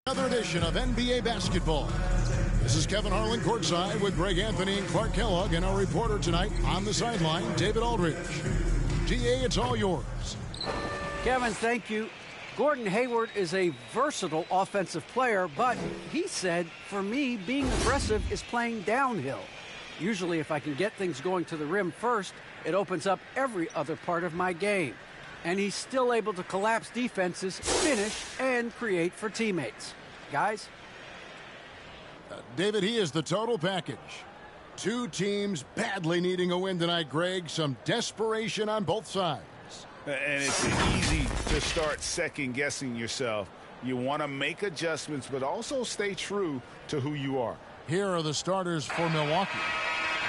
Another edition of NBA basketball. This is Kevin Harlan courtside with Greg Anthony and Clark Kellogg, and our reporter tonight on the sideline, David Aldridge. GA, it's all yours. Kevin, thank you. Gordon Hayward is a versatile offensive player, but he said, for me, being aggressive is playing downhill. Usually, if I can get things going to the rim first, it opens up every other part of my game. And he's still able to collapse defenses, finish, and create for teammates. Guys? David, he is the total package. Two teams badly needing a win tonight, Greg. Some desperation on both sides. And it's easy to start second-guessing yourself. You want to make adjustments, but also stay true to who you are. Here are the starters for Milwaukee.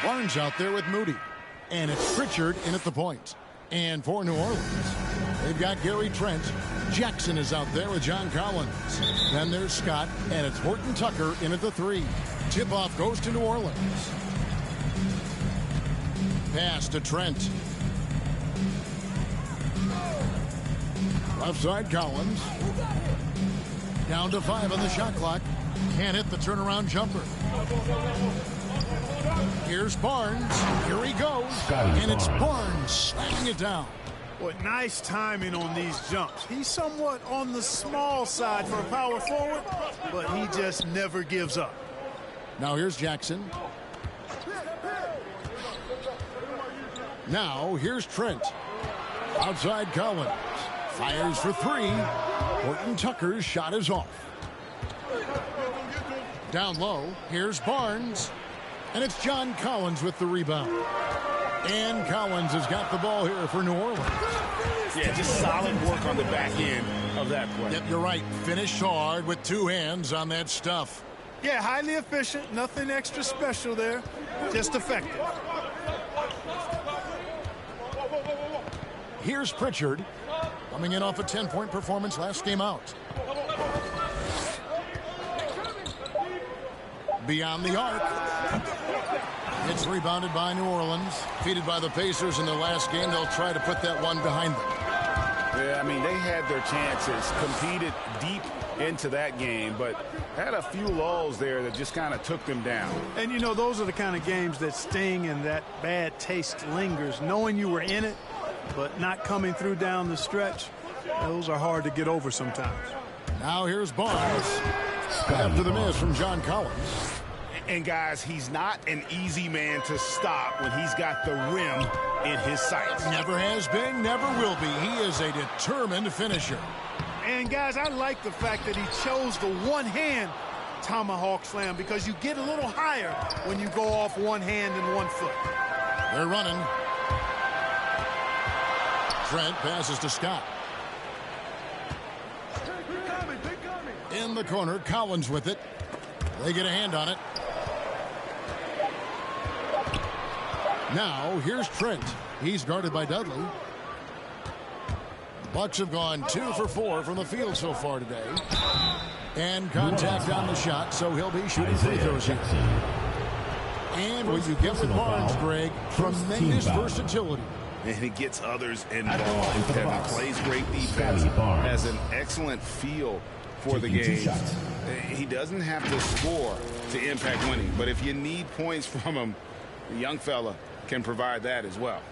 Barnes out there with Moody. And it's Pritchard in at the point. And for New Orleans, they've got Gary Trent. Jackson is out there with John Collins. Then there's Scott, and it's Horton Tucker in at the 3. Tip-off goes to New Orleans. Pass to Trent. Left side, Collins. Down to 5 on the shot clock. Can't hit the turnaround jumper. Here's Barnes. Here he goes. And it's Barnes slamming it down. Boy, nice timing on these jumps. He's somewhat on the small side for a power forward, but he just never gives up. Now here's Jackson. Now here's Trent. Outside Collins. Fires for 3. Horton Tucker's shot is off. Down low, here's Barnes. And it's John Collins with the rebound. And Collins has got the ball here for New Orleans. Yeah, just solid work on the back end of that play. Yep, you're right. Finished hard with 2 hands on that stuff. Yeah, highly efficient. Nothing extra special there. Just effective. Here's Pritchard. Coming in off a 10-point performance last game out. Beyond the arc. It's rebounded by New Orleans. Defeated by the Pacers in their last game. They'll try to put that one behind them. Yeah, I mean, they had their chances. Competed deep into that game, but had a few lulls there that just kind of took them down. And, you know, those are the kind of games that sting and that bad taste lingers. Knowing you were in it, but not coming through down the stretch, those are hard to get over sometimes. Now here's Barnes. After the miss from John Collins. And, guys, he's not an easy man to stop when he's got the rim in his sights. Never has been, never will be. He is a determined finisher. And, guys, I like the fact that he chose the one-hand tomahawk slam because you get a little higher when you go off one hand and 1 foot. They're running. Trent passes to Scott. In the corner, Collins with it. They get a hand on it. Now, here's Trent. He's guarded by Dudley. Bucks have gone 2 for 4 from the field so far today. And contact on the shot, so he'll be shooting free throws here. And what you get with Barnes, Greg, tremendous versatility. And he gets others involved. Kevin plays great defense, has an excellent feel for the game. He doesn't have to score to impact winning, but if you need points from him, the young fella can provide that as well.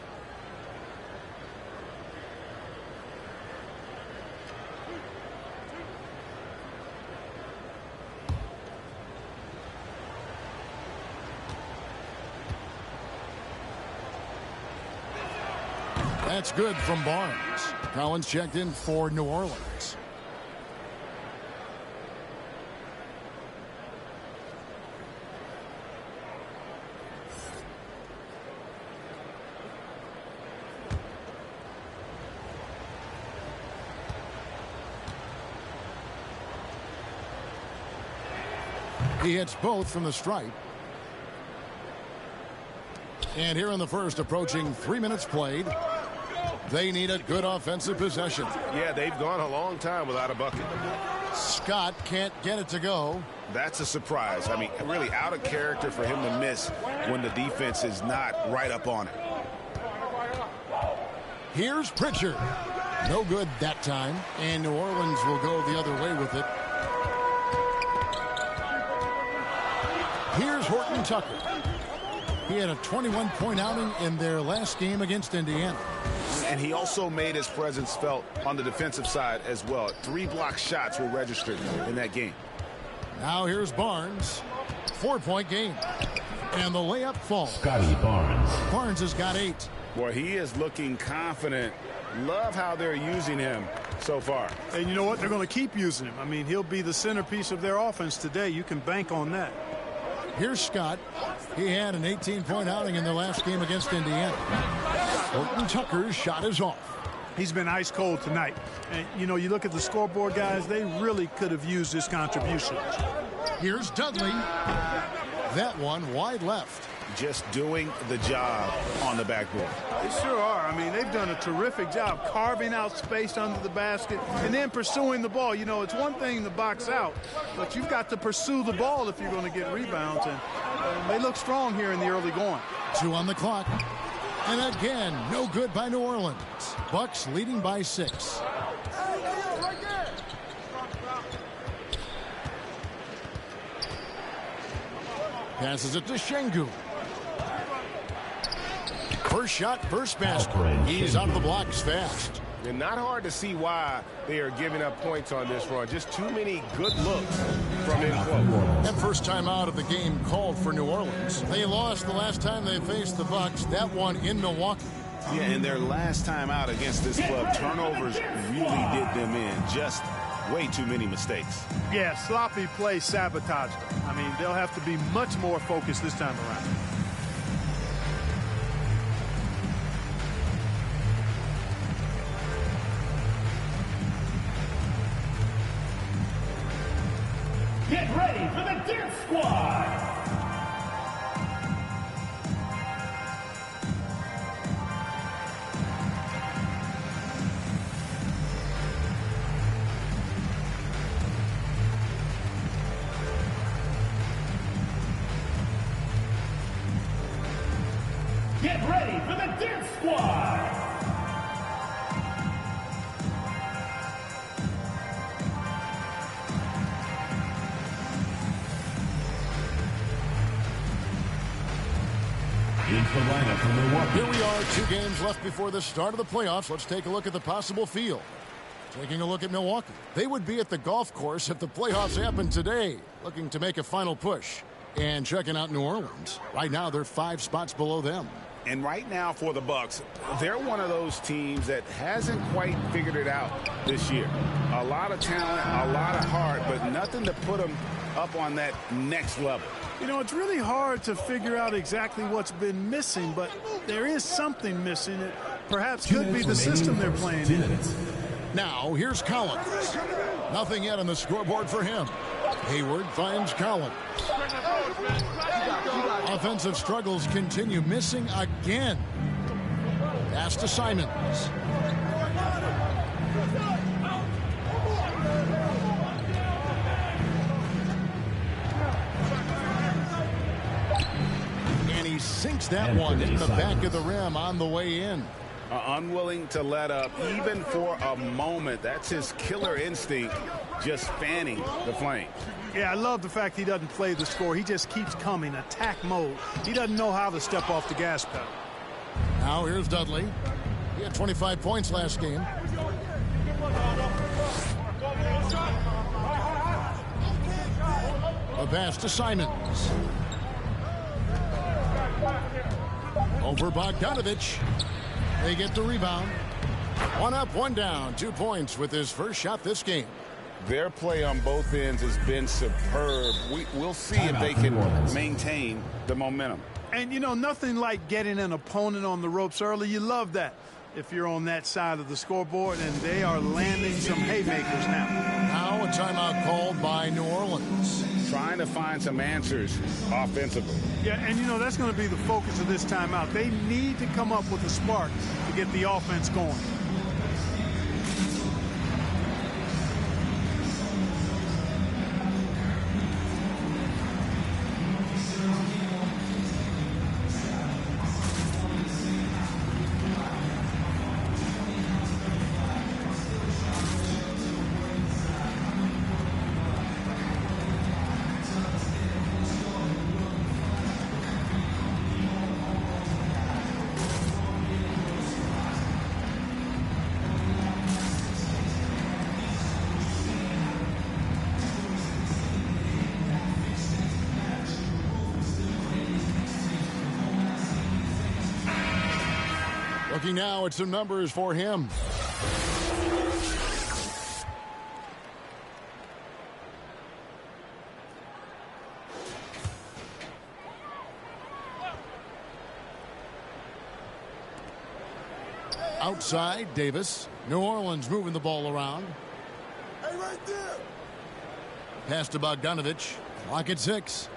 That's good from Barnes. Collins checked in for New Orleans. He hits both from the stripe. And here in the first, approaching 3 minutes played. They need a good offensive possession. Yeah, they've gone a long time without a bucket. Scott can't get it to go. That's a surprise. I mean, really out of character for him to miss when the defense is not right up on it. Here's Pritchard. No good that time. And New Orleans will go the other way with it. Horton Tucker. He had a 21-point outing in their last game against Indiana. And he also made his presence felt on the defensive side as well. 3 block shots were registered in that game. Now here's Barnes. 4-point game. And the layup falls. Scotty Barnes. Barnes has got 8. Boy, he is looking confident. Love how they're using him so far. And you know what? They're going to keep using him. I mean, he'll be the centerpiece of their offense today. You can bank on that. Here's Scott. He had an 18-point outing in their last game against Indiana. Horton Tucker's shot is off. He's been ice cold tonight. And, you know, you look at the scoreboard, guys, they really could have used his contributions. Here's Dudley. That one wide left. Just doing the job on the backboard. They sure are. I mean, they've done a terrific job carving out space under the basket and then pursuing the ball. You know, it's one thing to box out, but you've got to pursue the ball if you're going to get rebounds. And they look strong here in the early going. 2 on the clock. And again, no good by New Orleans. Bucks leading by 6. Passes it to Şengün. First shot, first basket. He's out of the blocks fast. And not hard to see why they are giving up points on this run. Just too many good looks from in close. And first time out of the game called for New Orleans. They lost the last time they faced the Bucks. That one in Milwaukee. Yeah, and their last time out against this club, turnovers really did them in. Just way too many mistakes. Yeah, sloppy play sabotaged them. I mean, they'll have to be much more focused this time around. Get ready for the Dance Squad. Get ready for the Dance Squad. The lineup from Milwaukee. Here we are, 2 games left before the start of the playoffs. Let's take a look at the possible field. Taking a look at Milwaukee. They would be at the golf course if the playoffs happened today, looking to make a final push. And checking out New Orleans. Right now, they're 5 spots below them. And right now for the Bucks, they're one of those teams that hasn't quite figured it out this year. A lot of talent, a lot of heart, but nothing to put them up on that next level. You know, it's really hard to figure out exactly what's been missing, but there is something missing. It perhaps could be the system they're playing in. Now, here's Collins. Nothing yet on the scoreboard for him. Hayward finds Collins. Offensive struggles continue, missing again. Pass to Simons. And he sinks that one in the back of the rim on the way in. Unwilling to let up even for a moment. That's his killer instinct, just fanning the flames. Yeah, I love the fact he doesn't play the score. He just keeps coming, attack mode. He doesn't know how to step off the gas pedal. Now here's Dudley. He had 25 points last game. A pass to Simons. Over Bogdanovich. They get the rebound. 1 up, 1 down. 2 points with his first shot this game. Their play on both ends has been superb. We'll see if they can maintain the momentum. And, you know, nothing like getting an opponent on the ropes early. You love that if you're on that side of the scoreboard, and they are landing some haymakers now. Now a timeout called by New Orleans. Trying to find some answers offensively. Yeah, and, you know, that's going to be the focus of this timeout. They need to come up with a spark to get the offense going. Looking now at some numbers for him. Outside, Davis. New Orleans moving the ball around. Hey, right there. Pass to Bogdanovich. Clock at 6.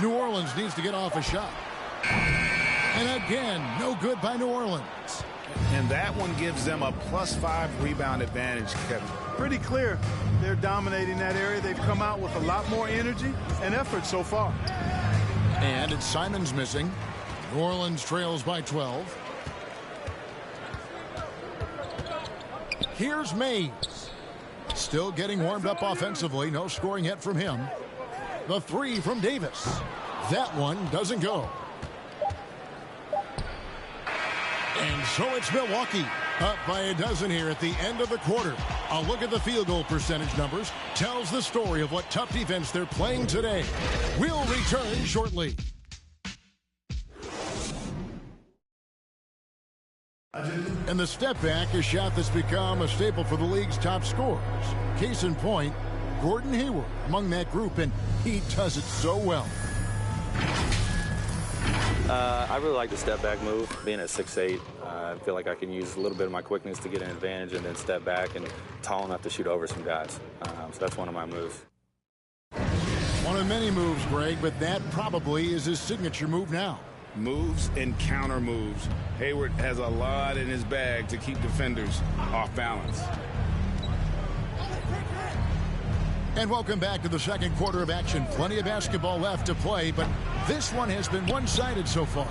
New Orleans needs to get off a shot. And again, no good by New Orleans. And that one gives them a +5 rebound advantage, Kevin. Pretty clear. They're dominating that area. They've come out with a lot more energy and effort so far. And it's Simons missing. New Orleans trails by 12. Here's Mays. Still getting warmed up offensively. No scoring yet from him. The 3 from Davis. That one doesn't go. And so it's Milwaukee up by a dozen here at the end of the quarter. A look at the field goal percentage numbers tells the story of what tough defense they're playing today. We'll return shortly. And the step back, a shot that's become a staple for the league's top scorers. Case in point, Gordon Hayward among that group, and he does it so well. I really like the step back move. Being at 6'8", I feel like I can use a little bit of my quickness to get an advantage and then step back and tall enough to shoot over some guys. So that's one of my moves. One of many moves, Greg, but that probably is his signature move now. Moves and counter moves. Hayward has a lot in his bag to keep defenders off balance. And welcome back to the second quarter of action. Plenty of basketball left to play, but this one has been one-sided so far.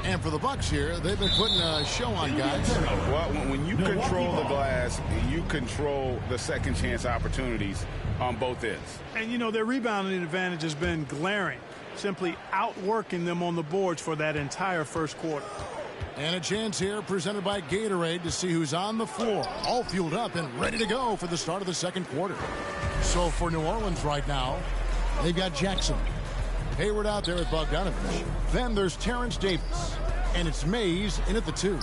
And for the Bucks here, they've been putting a show on guys. Well, when you control the glass, you control the second chance opportunities on both ends. And, you know, their rebounding advantage has been glaring, simply outworking them on the boards for that entire first quarter. And a chance here presented by Gatorade to see who's on the floor, all fueled up and ready to go for the start of the second quarter. So for New Orleans right now, they've got Jackson. Hayward out there with Bogdanovich. Then there's Terrence Davis. And it's Mays in at the 2.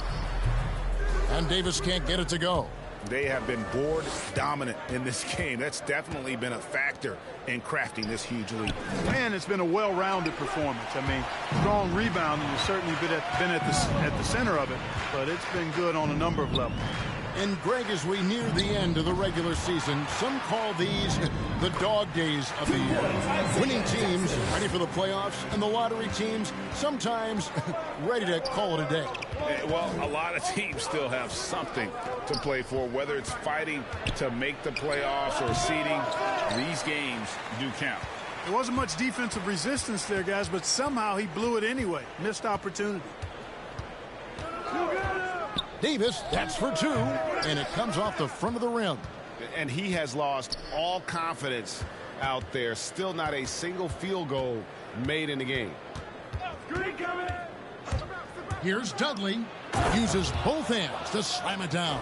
And Davis can't get it to go. They have been board dominant in this game. That's definitely been a factor in crafting this huge lead. And it's been a well-rounded performance. I mean, strong rebounding has certainly been at the center of it, but it's been good on a number of levels. And Greg, as we near the end of the regular season, some call these the dog days of the year. Winning teams ready for the playoffs, and the lottery teams sometimes ready to call it a day. Well, a lot of teams still have something to play for, whether it's fighting to make the playoffs or seeding. These games do count. There wasn't much defensive resistance there, guys, but somehow he blew it anyway. Missed opportunity. Davis, that's for 2, and it comes off the front of the rim. And he has lost all confidence out there. Still not a single field goal made in the game. Here's Dudley. Uses both hands to slam it down.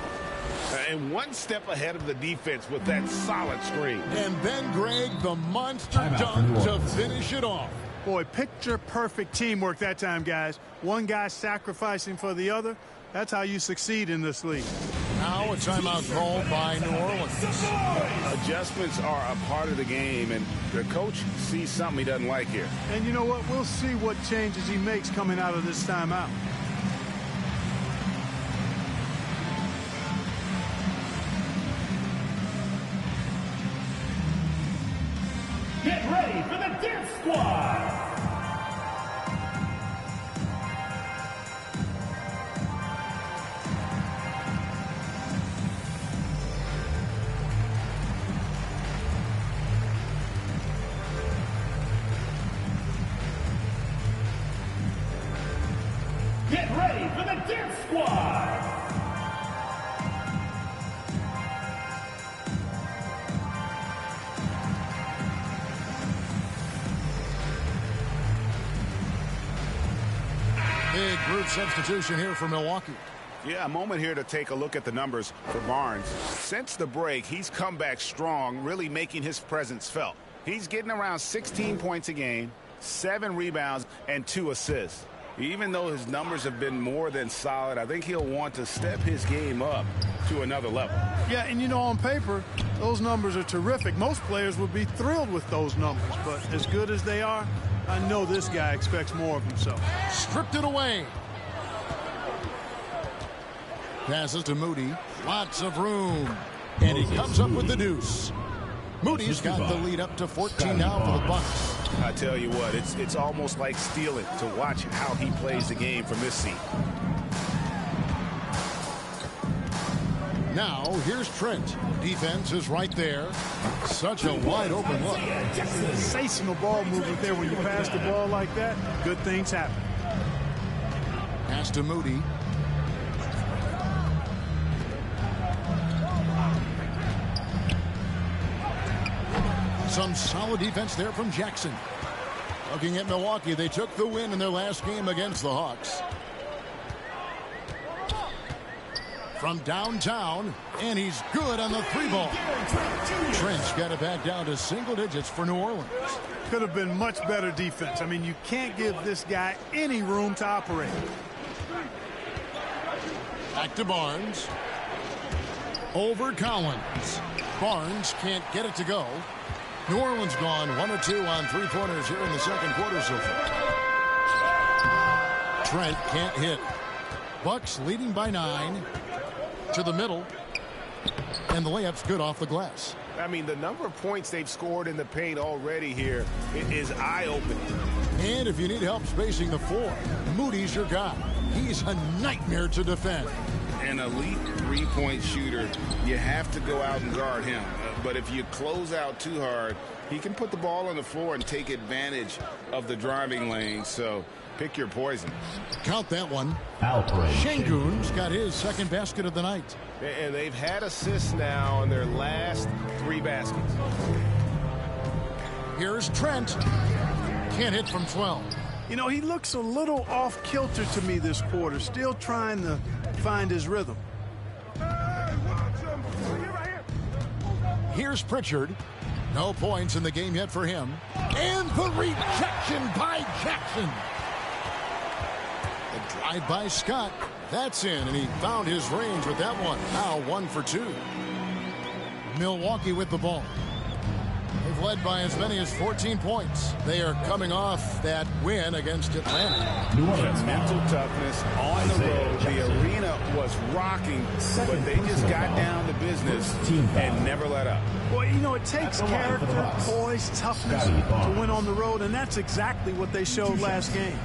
And one step ahead of the defense with that solid screen. And then, Greg, the monster dunk to finish it off. Boy, picture-perfect teamwork that time, guys. One guy sacrificing for the other. That's how you succeed in this league. Now a timeout called by New Orleans. Adjustments are a part of the game, and the coach sees something he doesn't like here. And you know what? We'll see what changes he makes coming out of this timeout. Get ready for the Dance Squad! Get ready for the Dance Squad! Big group substitution here for Milwaukee. Yeah, a moment here to take a look at the numbers for Barnes. Since the break, he's come back strong, really making his presence felt. He's getting around 16 points a game, 7 rebounds, and 2 assists. Even though his numbers have been more than solid, I think he'll want to step his game up to another level. Yeah, and you know, on paper, those numbers are terrific. Most players would be thrilled with those numbers, but as good as they are, I know this guy expects more of himself. Stripped it away. Passes to Moody. Lots of room. And he comes up with the deuce. Moody's got the lead up to 14 now for the Bucks. I tell you what, it's almost like stealing to watch how he plays the game from this seat. Now, here's Trent. Defense is right there. Such a wide open look. Sensational ball movement there. When you pass the ball like that, good things happen. Pass to Moody. Some solid defense there from Jackson. Looking at Milwaukee, they took the win in their last game against the Hawks. From downtown, and he's good on the three ball. Trent's got it back down to single digits for New Orleans. Could have been much better defense. I mean, you can't give this guy any room to operate. Back to Barnes. Over Collins. Barnes can't get it to go. New Orleans gone 1 of 2 on three-pointers here in the second quarter so far. Trent can't hit. Bucks leading by 9 to the middle. And the layup's good off the glass. I mean, the number of points they've scored in the paint already here is eye-opening. And if you need help spacing the floor, Moody's your guy. He's a nightmare to defend. An elite three-point shooter, you have to go out and guard him. But if you close out too hard, he can put the ball on the floor and take advantage of the driving lane. So pick your poison. Count that one. Şengün's got his second basket of the night. And they've had assists now on their last 3 baskets. Here's Trent. Can't hit from 12. You know, he looks a little off kilter to me this quarter, still trying to find his rhythm. Here's Pritchard. No points in the game yet for him. And the rejection by Jackson. The drive by Scott. That's in, and he found his range with that one. Now 1 for 2. Milwaukee with the ball. They've led by as many as 14 points. They are coming off that win against Atlanta. Mental toughness on the road. The arena was rocking, but they just got down to business and never let up. Well, you know, it takes character, poise, toughness to win on the road, and that's exactly what they showed last game.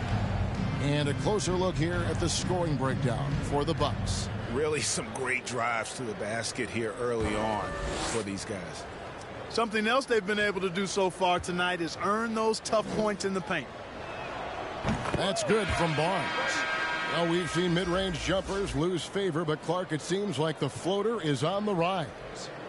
And a closer look here at the scoring breakdown for the Bucks. Really some great drives to the basket here early on for these guys. Something else they've been able to do so far tonight is earn those tough points in the paint. That's good from Barnes. Well, we've seen mid-range jumpers lose favor, but Clark, it seems like the floater is on the rise.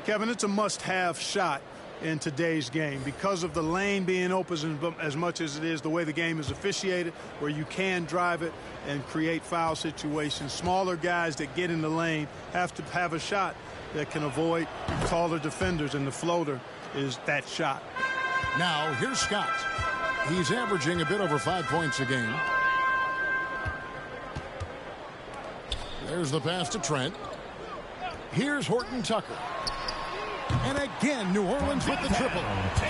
Kevin, it's a must-have shot in today's game because of the lane being open as much as it is, the way the game is officiated, where you can drive it and create foul situations. Smaller guys that get in the lane have to have a shot that can avoid taller defenders, and the floater is that shot. Now, here's Scott. He's averaging a bit over 5 points a game. There's the pass to Trent. Here's Horton Tucker. And again, New Orleans with the triple.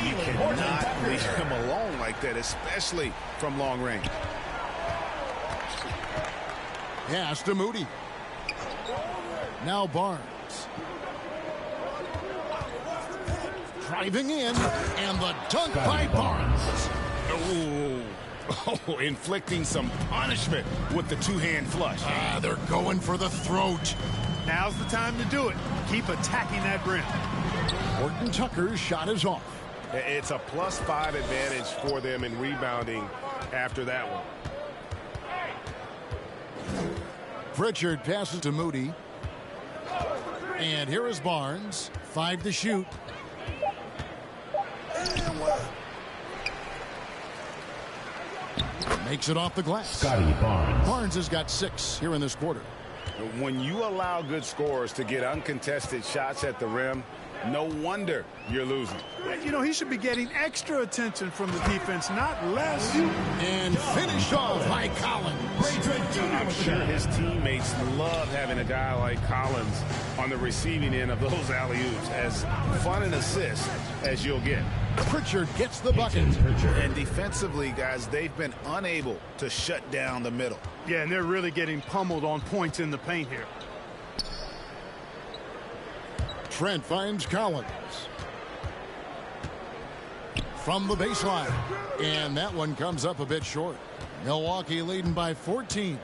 You cannot leave him alone like that, especially from long range. Pass to Moody. Now Barnes. Driving in, and the dunk by Barnes. Oh, inflicting some punishment with the two-hand flush. They're going for the throat. Now's the time to do it. Keep attacking that rim. Horton Tucker's shot is off. It's a +5 advantage for them in rebounding after that one. Pritchard passes to Moody. And here is Barnes. 5 to shoot. Makes it off the glass. Barnes has got 6 here in this quarter. When you allow good scorers to get uncontested shots at the rim, No wonder you're losing. You know, he should be getting extra attention from the defense, not less. And finished off by Collins. I'm sure his teammates love having a guy like Collins on the receiving end of those alley-oops. As fun an assist as you'll get. Pritchard gets the bucket. And defensively, guys, they've been unable to shut down the middle. Yeah, and they're really getting pummeled on points in the paint here. Trent finds Collins from the baseline, and that one comes up a bit short. Milwaukee leading by 14.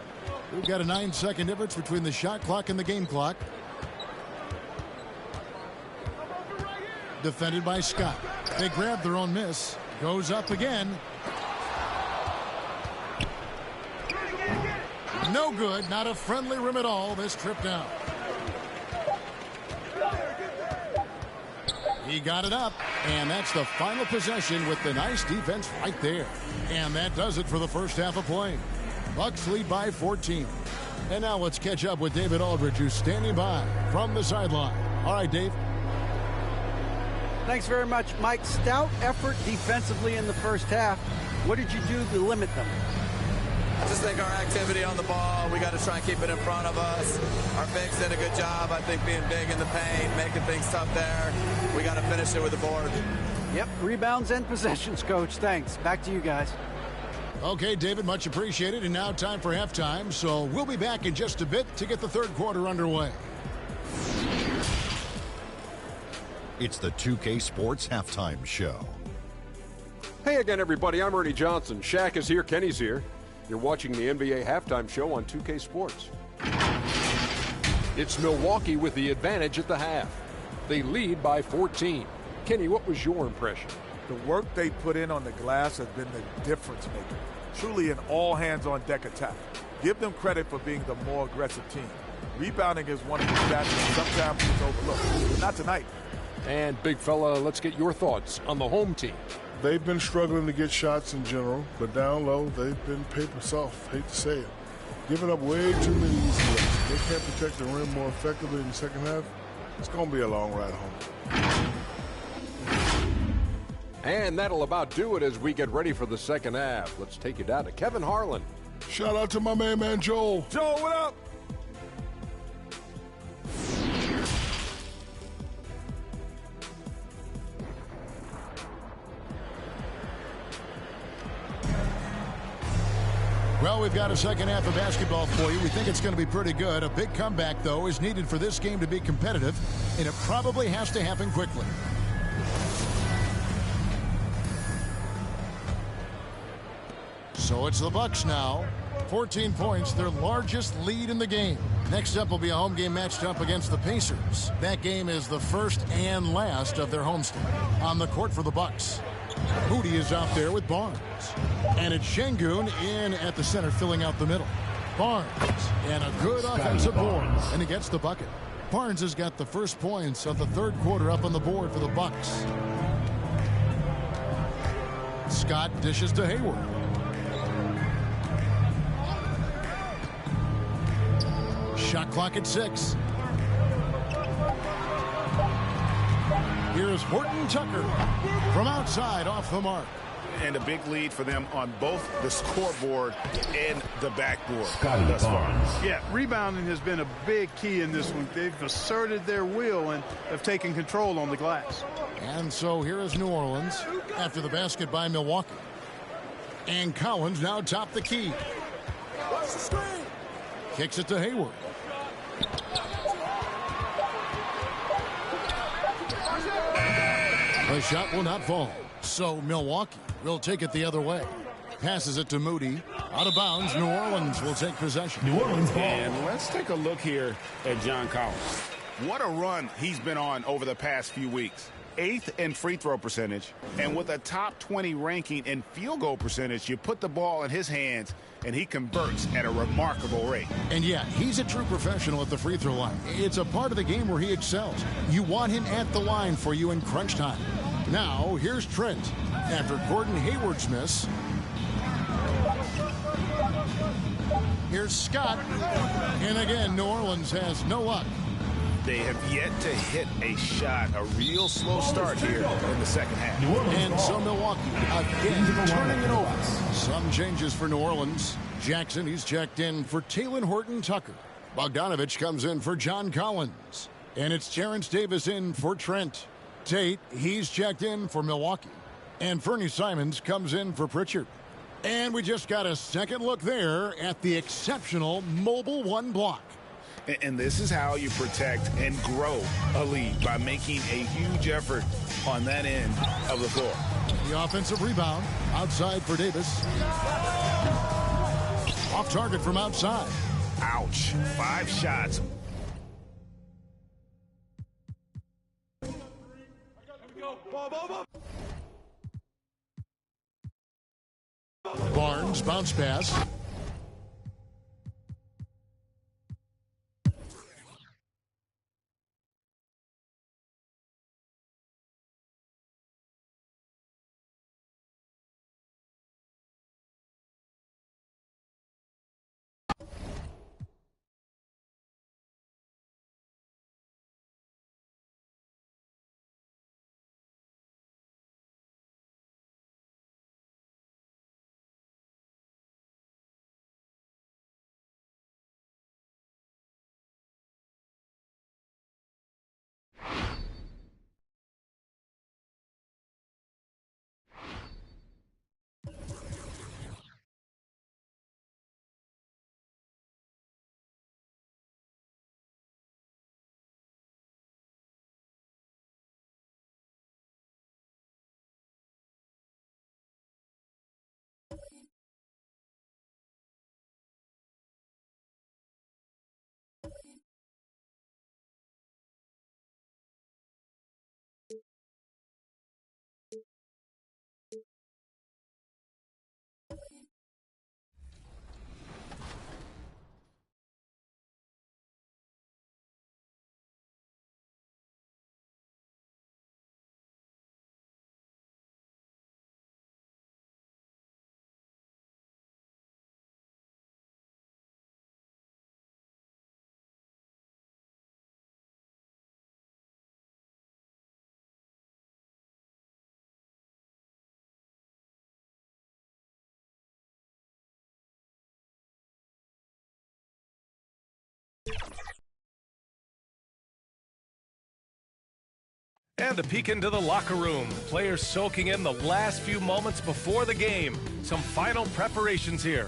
We've got a 9-second difference between the shot clock and the game clock. Defended by Scott. They grab their own miss. Goes up again. No good. Not a friendly rim at all this trip down. He got it up, and that's the final possession with the nice defense right there. And that does it for the first half of play. Bucks lead by 14. And now let's catch up with David Aldridge, who's standing by from the sideline. All right, Dave. Thanks very much, Mike. Stout effort defensively in the first half. What did you do to limit them? I just think our activity on the ball, we got to try and keep it in front of us. Our bigs did a good job, I think, being big in the paint, making things tough there. We got to finish it with the board. Yep, rebounds and possessions, Coach. Thanks. Back to you guys. Okay, David, much appreciated. And now time for halftime. So we'll be back in just a bit to get the third quarter underway. It's the 2K Sports Halftime Show. Hey again, everybody. I'm Ernie Johnson. Shaq is here. Kenny's here. You're watching the NBA Halftime Show on 2K Sports. It's Milwaukee with the advantage at the half. They lead by 14. Kenny, what was your impression? The work they put in on the glass has been the difference maker. Truly an all-hands-on-deck attack. Give them credit for being the more aggressive team. Rebounding is one of the stats that sometimes is overlooked. But not tonight. And, big fella, let's get your thoughts on the home team. They've been struggling to get shots in general, but down low, they've been paper soft. Hate to say it. Giving up way too many easy looks. They can't protect the rim more effectively in the second half. It's going to be a long ride home. And that'll about do it as we get ready for the second half. Let's take you down to Kevin Harlan. Shout out to my man Joel. Joel, what up? Well, we've got a second half of basketball for you. We think it's going to be pretty good. A big comeback, though, is needed for this game to be competitive, and it probably has to happen quickly. So it's the Bucks now. 14 points, their largest lead in the game. Next up will be a home game matched up against the Pacers. That game is the first and last of their homestand. On the court for the Bucks, Moody is out there with Barnes. And it's Şengün in at the center, filling out the middle. Barnes, and a good offensive board, and he gets the bucket. Barnes has got the first points of the third quarter up on the board for the Bucks. Scott dishes to Hayward. Shot clock at 6. Here's Horton Tucker from outside off the mark. And a big lead for them on both the scoreboard and the backboard thus far. Yeah, rebounding has been a big key in this one. They've asserted their will and have taken control on the glass. And so here is New Orleans after the basket by Milwaukee. And Collins now top the key. Kicks it to Hayward. The shot will not fall. So Milwaukee will take it the other way. Passes it to Moody. Out of bounds. New Orleans will take possession. New Orleans ball. And let's take a look here at John Collins. What a run he's been on over the past few weeks. 8th in free throw percentage. And with a top 20 ranking in field goal percentage, you put the ball in his hands and he converts at a remarkable rate. And yeah, he's a true professional at the free throw line. It's a part of the game where he excels. You want him at the line for you in crunch time. Now, here's Trent after Gordon Hayward's miss. Here's Scott. And again, New Orleans has no luck. They have yet to hit a shot, a real slow start here in the second half. And so Milwaukee again turning it over. Some changes for New Orleans. Jackson, he's checked in for Talen Horton-Tucker. Bogdanovich comes in for John Collins. And it's Terrence Davis in for Trent. Tate, he's checked in for Milwaukee. And Fernie Simons comes in for Pritchard. And we just got a second look there at the exceptional Mobile One block. And this is how you protect and grow a lead, by making a huge effort on that end of the floor. The offensive rebound outside for Davis. Off target from outside. Ouch. 5 shots. Barnes bounce pass. And a peek into the locker room. Players soaking in the last few moments before the game. Some final preparations here.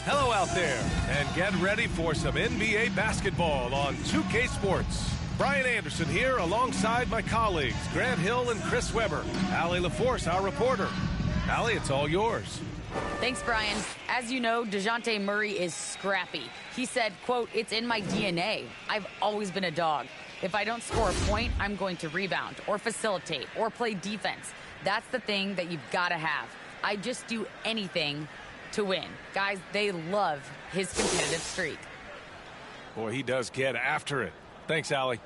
Hello out there, and get ready for some NBA basketball on 2K Sports. Brian Anderson here alongside my colleagues, Grant Hill and Chris Webber. Allie LaForce, our reporter. Allie, it's all yours. Thanks, Brian. As you know, DeJounte Murray is scrappy. He said, quote, "It's in my DNA. I've always been a dog. If I don't score a point, I'm going to rebound or facilitate or play defense. That's the thing that you've got to have. I just do anything to win." Guys, they love his competitive streak. Boy, he does get after it. Thanks, Allie.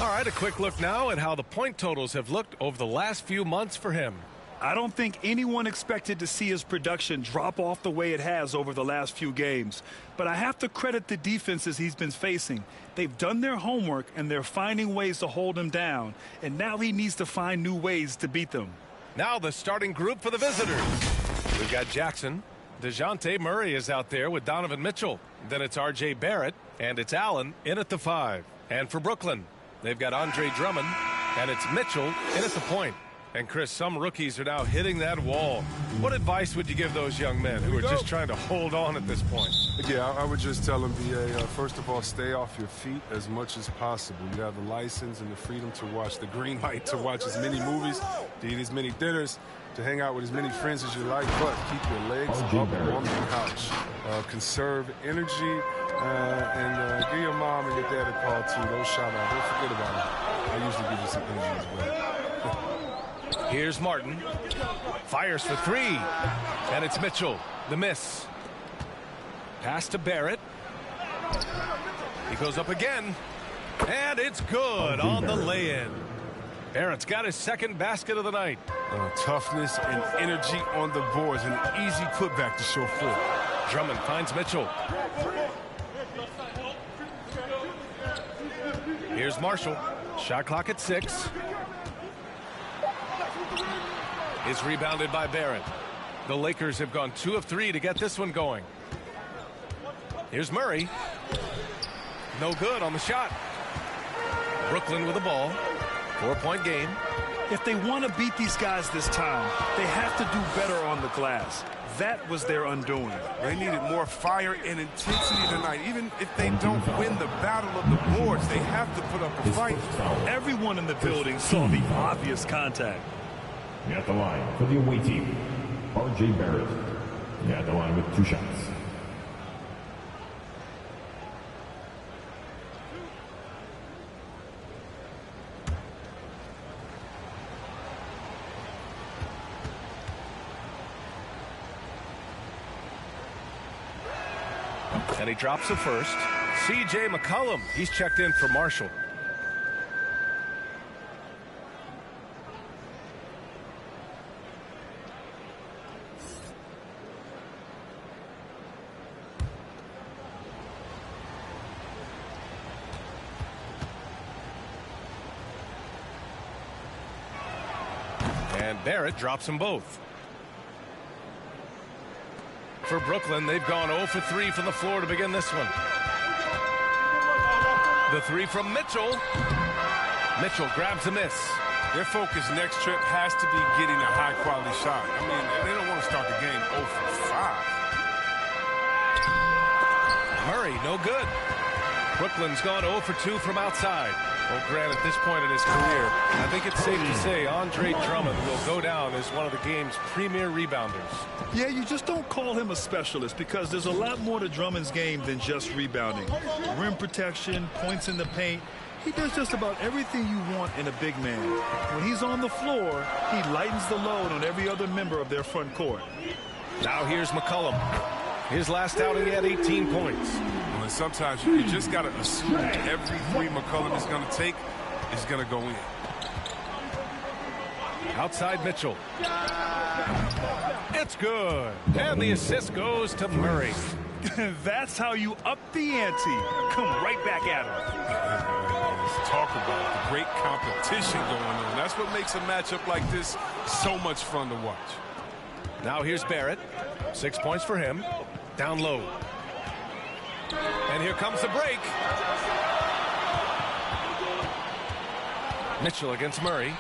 All right, a quick look now at how the point totals have looked over the last few months for him. I don't think anyone expected to see his production drop off the way it has over the last few games. But I have to credit the defenses he's been facing. They've done their homework, and they're finding ways to hold him down. And now he needs to find new ways to beat them. Now the starting group for the visitors. We've got Jackson. DeJounte Murray is out there with Donovan Mitchell. Then it's R.J. Barrett, and it's Allen in at the 5. And for Brooklyn, they've got Andre Drummond, and it's Mitchell in at the point. And, Chris, some rookies are now hitting that wall. What advice would you give those young men who are just trying to hold on at this point? Yeah, I would just tell them, first of all, stay off your feet as much as possible. You have the license and the freedom to watch the green light, to watch as many movies, to eat as many dinners, to hang out with as many friends as you like, but keep your legs up on the couch. Conserve energy, and give your mom and your dad a call, too. Don't shout out. Don't forget about it. I usually give you some energy as well. Here's Martin. Fires for 3. And it's Mitchell. The miss. Pass to Barrett. He goes up again. And it's good on the lay-in. Barrett's got his second basket of the night. Toughness and energy on the boards. An easy putback to show for. Drummond finds Mitchell. Here's Marshall. Shot clock at 6. Is rebounded by Barrett. The Lakers have gone 2 of 3 to get this one going. Here's Murray. No good on the shot. Brooklyn with the ball. 4-point game. If they want to beat these guys this time, they have to do better on the glass. That was their undoing. They needed more fire and intensity tonight. Even if they don't win the battle of the boards, they have to put up a fight. Everyone in the building saw the obvious contact. At the line for the away team, R.J. Barrett. At the line with 2 shots. And he drops the first. C.J. McCollum. He's checked in for Marshall. And Barrett drops them both. For Brooklyn, they've gone 0 for 3 from the floor to begin this one. The 3 from Mitchell. Mitchell grabs a miss. Their focus next trip has to be getting a high-quality shot. I mean, they don't want to start the game 0 for 5. Murray, no good. Brooklyn's gone 0 for 2 from outside. Well, Grant, at this point in his career, I think it's safe to say Andre Drummond will go down as one of the game's premier rebounders. Yeah, you just don't call him a specialist because there's a lot more to Drummond's game than just rebounding. Rim protection, points in the paint. He does just about everything you want in a big man. When he's on the floor, he lightens the load on every other member of their front court. Now here's McCollum. His last outing, he had 18 points. Well, and sometimes you just got to assume every 3 McCollum is going to take is going to go in. Outside Mitchell. It's good. And the assist goes to Murray. That's how you up the ante. Come right back at him. Let's talk about the great competition going on. That's what makes a matchup like this so much fun to watch. Now here's Barrett. 6 points for him. Down low. And here comes the break. Mitchell against Murray.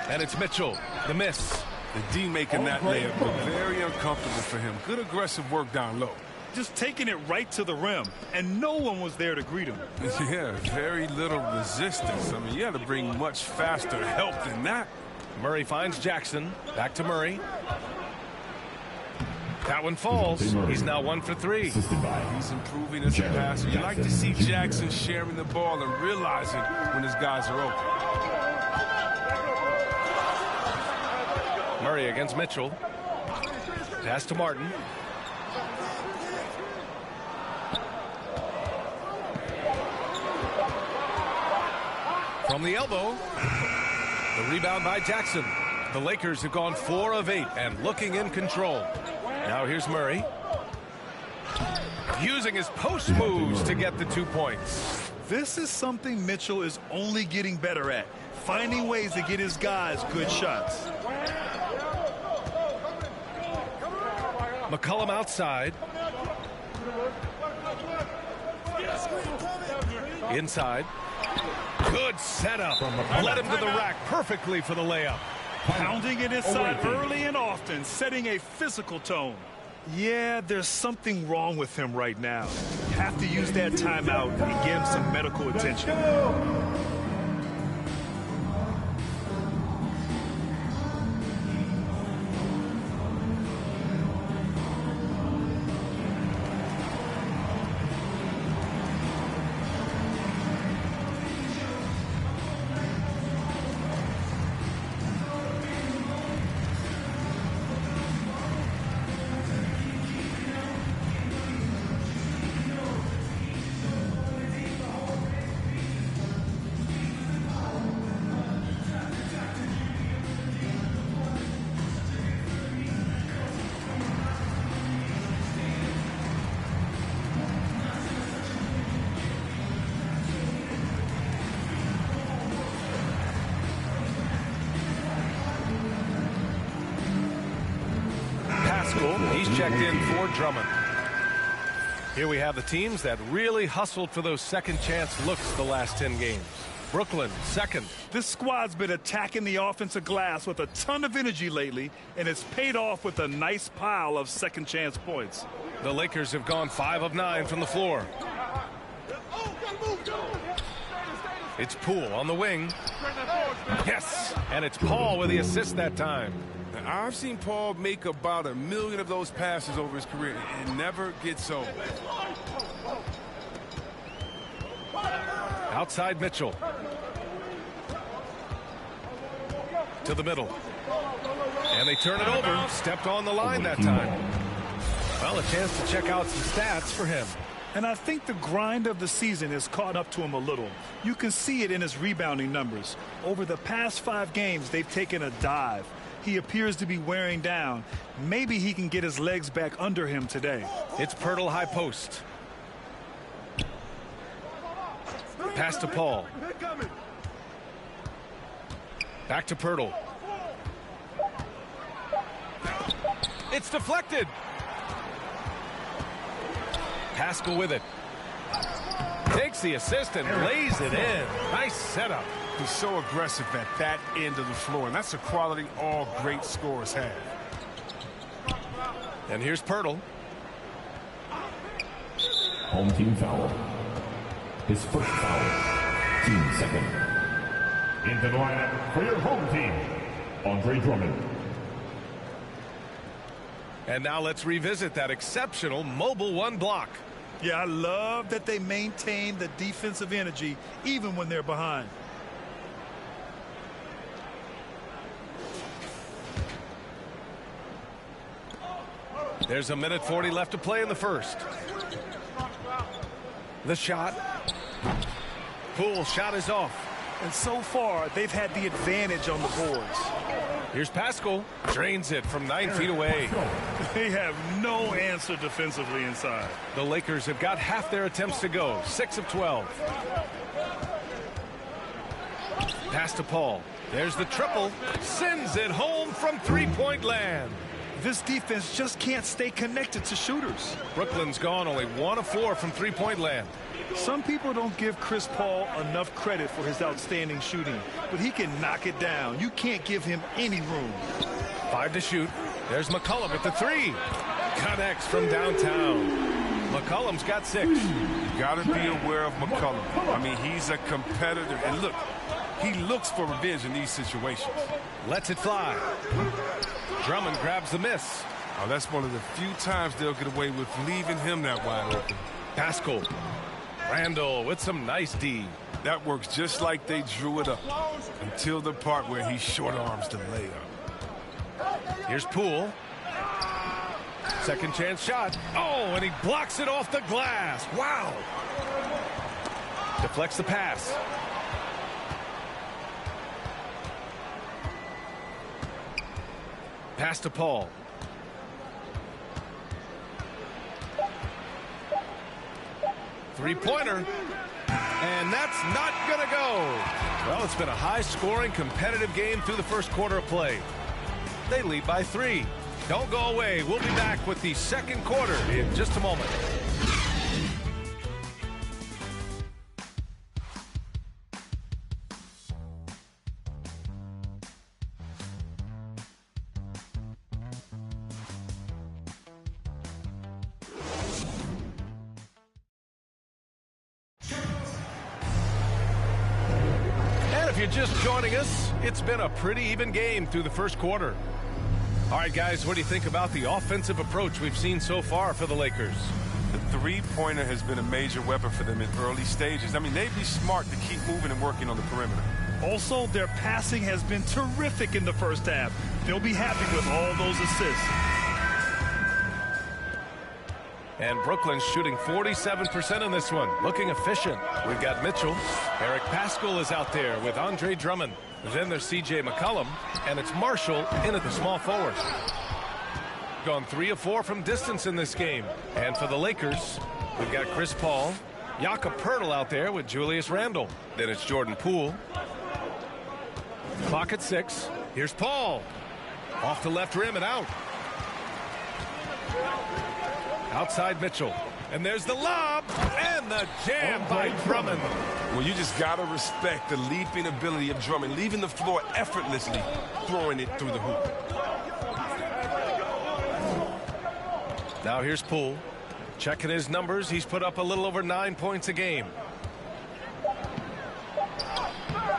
And it's Mitchell. The miss. The D making that layup look very uncomfortable for him. Good aggressive work down low. Just taking it right to the rim, and no one was there to greet him. Yeah, very little resistance. I mean, you had to bring much faster help than that. Murray finds Jackson. Back to Murray. That one falls. He's now 1 for 3. He's improving as a passer. You like to see Jackson sharing the ball and realizing when his guys are open. Murray against Mitchell. Pass to Martin. From the elbow. The rebound by Jackson. The Lakers have gone 4 of 8 and looking in control. Now here's Murray. Using his post moves to get the 2 points. This is something Mitchell is only getting better at. Finding ways to get his guys good shots. McCollum outside. Inside. Good setup. Led him to the rack perfectly for the layup. Pounding it inside early and often, setting a physical tone. Yeah, there's something wrong with him right now. Have to use that timeout and get him some medical attention. He's checked in for Drummond. Here we have the teams that really hustled for those second chance looks the last 10 games. Brooklyn, second. This squad's been attacking the offensive glass with a ton of energy lately, and it's paid off with a nice pile of second chance points. The Lakers have gone 5 of 9 from the floor. It's Poole on the wing. Yes, and it's Paul with the assist that time. Now, I've seen Paul make about 1 million of those passes over his career and never gets old. Outside Mitchell. To the middle. And they turn it over. Stepped on the line that time. Well, a chance to check out some stats for him. And I think the grind of the season has caught up to him a little. You can see it in his rebounding numbers. Over the past 5 games, they've taken a dive. He appears to be wearing down. Maybe he can get his legs back under him today. It's Pirtle high post. Pass to Paul. Back to Pirtle. It's deflected. Pascal with it. Takes the assist and lays it in. Nice setup. He's so aggressive at that end of the floor, and that's a quality all great scorers have. And here's Pirtle. Home team foul. His first foul. Team second. Into the lineup for your home team, Andre Drummond. And now let's revisit that exceptional mobile 1 block. Yeah, I love that they maintain the defensive energy even when they're behind. There's 1:40 left to play in the first. The shot. Poole shot is off. And so far, they've had the advantage on the boards. Here's Pascal. Drains it from 9 feet away. They have no answer defensively inside. The Lakers have got half their attempts to go. 6 of 12. Pass to Paul. There's the triple. Sends it home from three-point land. This defense just can't stay connected to shooters. Brooklyn's gone only 1 of 4 from three-point land. Some people don't give Chris Paul enough credit for his outstanding shooting, but he can knock it down. You can't give him any room. 5 to shoot. There's McCollum at the 3. Connects from downtown. McCollum's got 6. You got to be aware of McCollum. I mean, he's a competitor. And look, he looks for revenge in these situations. Lets it fly. Drummond grabs the miss. Oh, that's one of the few times they'll get away with leaving him that wide open. Pascal. Randall with some nice D. That works just like they drew it up until the part where he short arms the layup. Here's Poole. Second chance shot. Oh, and he blocks it off the glass. Wow. Deflects the pass. Pass to Paul. Three-pointer. And that's not going to go. Well, it's been a high-scoring, competitive game through the first quarter of play. They lead by 3. Don't go away. We'll be back with the second quarter in just a moment. If you're just joining us, it's been a pretty even game through the first quarter. All right, guys, what do you think about the offensive approach we've seen so far for the Lakers? The three-pointer has been a major weapon for them in early stages. I mean, they'd be smart to keep moving and working on the perimeter. Also, their passing has been terrific in the first half. They'll be happy with all those assists. And Brooklyn's shooting 47% in this one, looking efficient. We've got Mitchell. Eric Pascal is out there with Andre Drummond. Then there's C.J. McCollum, and it's Marshall in at the small forward. Gone 3 of 4 from distance in this game. And for the Lakers, we've got Chris Paul, Jakob Poeltl out there with Julius Randle. Then it's Jordan Poole. Clock at 6. Here's Paul. Off the left rim and out. Outside Mitchell. And there's the lob and the jam by Drummond. Well, you just got to respect the leaping ability of Drummond, leaving the floor effortlessly, throwing it through the hoop. Now here's Poole. Checking his numbers. He's put up a little over 9 points a game.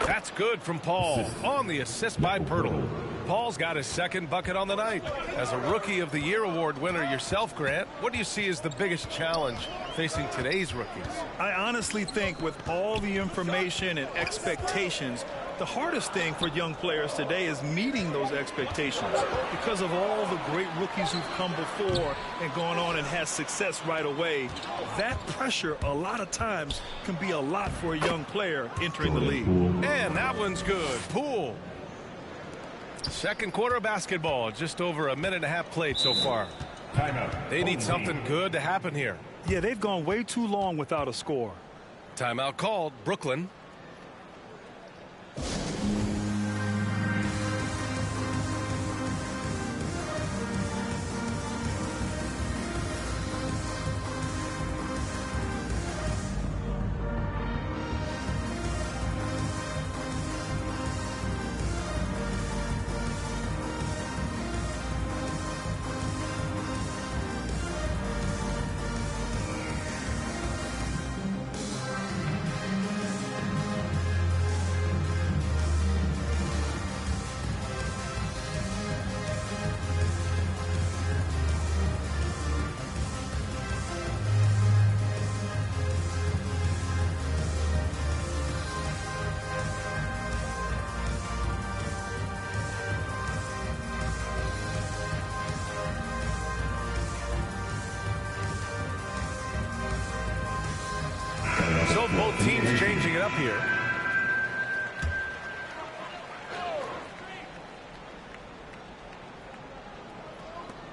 That's good from Paul on the assist by Pirtle. Paul's got his second bucket on the night. As a Rookie of the Year award winner yourself, Grant, what do you see as the biggest challenge facing today's rookies? I honestly think with all the information and expectations, the hardest thing for young players today is meeting those expectations because of all the great rookies who've come before and gone on and had success right away. That pressure a lot of times can be a lot for a young player entering the league. And that one's good. Poole. Second quarter of basketball, just over a minute and a half played so far. Timeout. They need something good to happen here. Yeah, they've gone way too long without a score. Timeout called. Brooklyn. So both teams changing it up here.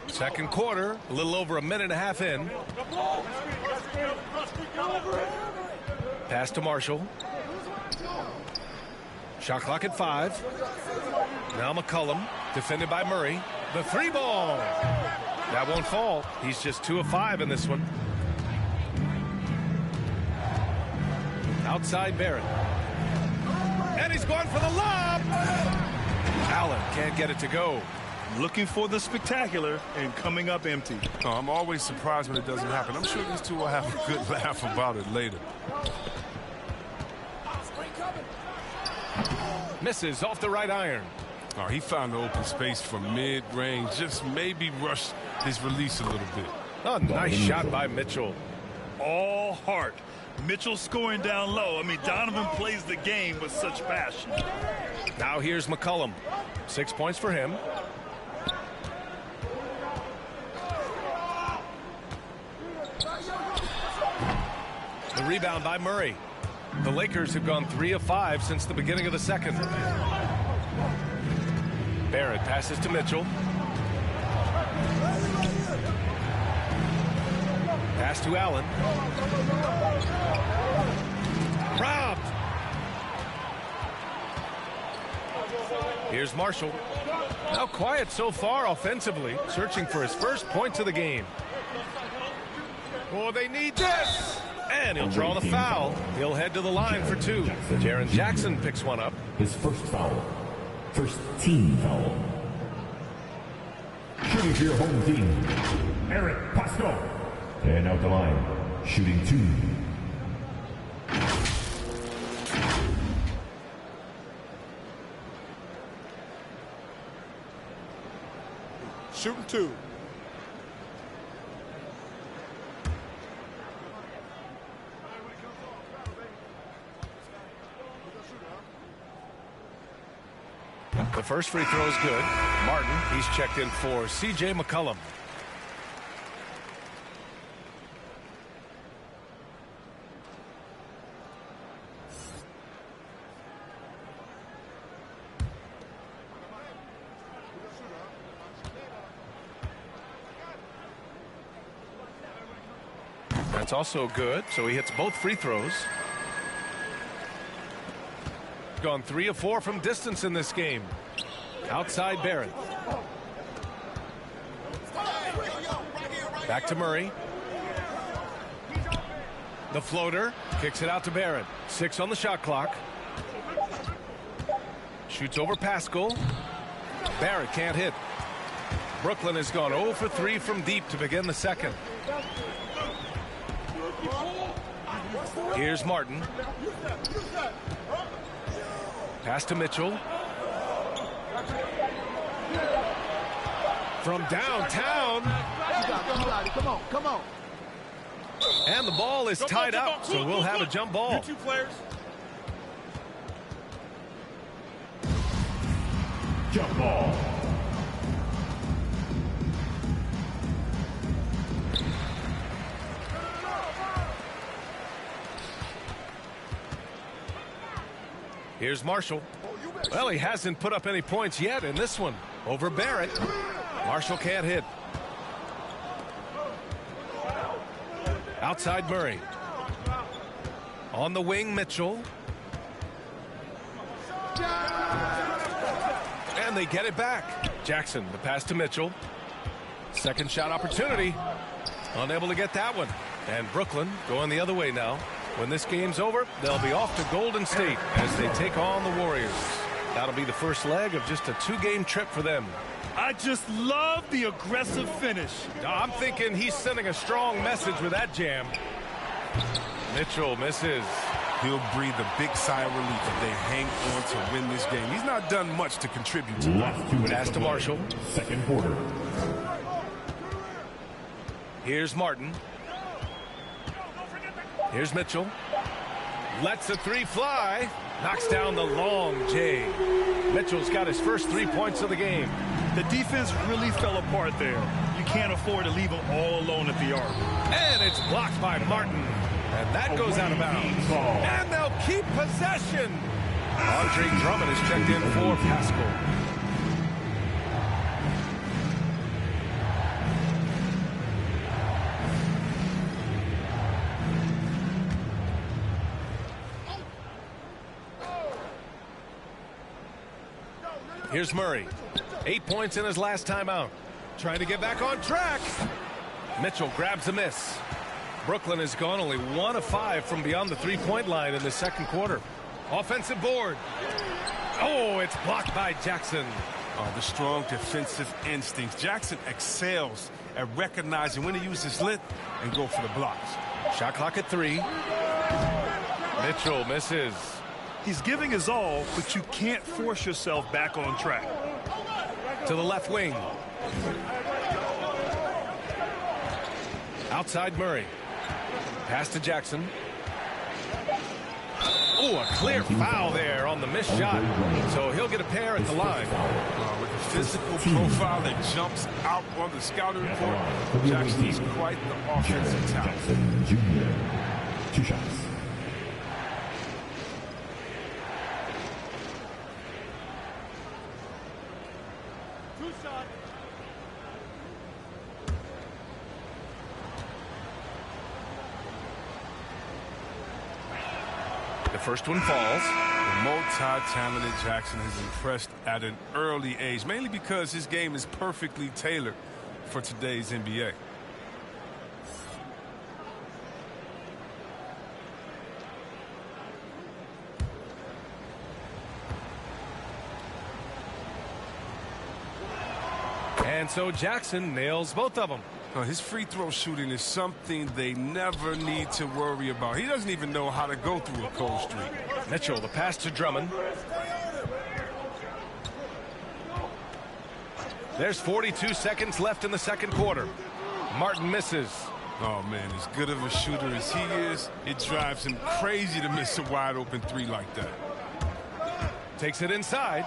Second quarter, a little over a minute and a half in. Pass to Marshall. Shot clock at 5. Now McCollum, defended by Murray. The 3-ball. That won't fall. He's just 2 of 5 in this one. Outside Barrett. And he's going for the lob. Allen can't get it to go. Looking for the spectacular and coming up empty. Oh, I'm always surprised when it doesn't happen. I'm sure these two will have a good laugh about it later. Misses off the right iron. Oh, he found the open space from mid-range. Just maybe rushed his release a little bit. Oh, nice shot by Mitchell. All heart. Mitchell scoring down low. I mean, Donovan plays the game with such passion. Now here's McCollum. 6 points for him. The rebound by Murray. The Lakers have gone 3 of 5 since the beginning of the second. Barrett passes to Mitchell. Pass to Allen. Robbed. Here's Marshall. Now quiet so far offensively, searching for his first points of the game. Oh, they need this. And he'll draw the foul. He'll head to the line for 2. Jaren Jackson picks one up. His first foul. First team foul. Shooting for your home team, Eric Pasco. And out the line, shooting 2. Shooting 2. The first free throw is good. Martin, he's checked in for C.J. McCollum. That's also good, so he hits both free throws. Gone 3 of 4 from distance in this game. Outside Barrett. Back to Murray. The floater. Kicks it out to Barrett. 6 on the shot clock. Shoots over Pascal. Barrett can't hit. Brooklyn has gone 0 for 3 from deep to begin the second. Here's Martin. Pass to Mitchell. From downtown. Come on, come on. And the ball is tied up, so we'll have a jump ball. You two players. Jump ball. Here's Marshall. Well, he hasn't put up any points yet in this one. Over Barrett. Marshall can't hit. Outside Murray. On the wing, Mitchell. And they get it back. Jackson, the pass to Mitchell. Second shot opportunity. Unable to get that one. And Brooklyn going the other way now. When this game's over, they'll be off to Golden State as they take on the Warriors. That'll be the first leg of just a 2-game trip for them. I just love the aggressive finish. I'm thinking he's sending a strong message with that jam. Mitchell misses. He'll breathe a big sigh of relief if they hang on to win this game. He's not done much to contribute to it. Pass to Marshall. Second quarter. Here's Martin. Here's Mitchell. Lets a 3 fly. Knocks down the long J. Mitchell's got his first 3 points of the game. The defense really fell apart there. You can't afford to leave them all alone at the arc. And it's blocked by Martin. And that goes out of bounds. And they'll keep possession. Andre Drummond is checked in for Pascal. Here's Murray. 8 points in his last time out. Trying to get back on track. Mitchell grabs a miss. Brooklyn has gone only 1 of 5 from beyond the 3-point line in the second quarter. Offensive board. Oh, it's blocked by Jackson. Oh, the strong defensive instincts. Jackson excels at recognizing when to use his lit and go for the blocks. Shot clock at 3. Mitchell misses. He's giving his all, but you can't force yourself back on track. To the left wing. Outside Murray. Pass to Jackson. Oh, a clear foul there on the missed shot. So he'll get a pair at the line. With a physical profile that jumps out on the scouting report, Jackson is quite the offensive talent. Jackson Jr. 2 shots. The first one falls. The multi-talented Jackson has impressed at an early age, mainly because his game is perfectly tailored for today's NBA. And so Jackson nails both of them. His free throw shooting is something they never need to worry about. He doesn't even know how to go through a cold streak. Mitchell, the pass to Drummond. There's 42 seconds left in the second quarter. Martin misses. Oh, man, as good of a shooter as he is, it drives him crazy to miss a wide-open 3 like that. Takes it inside.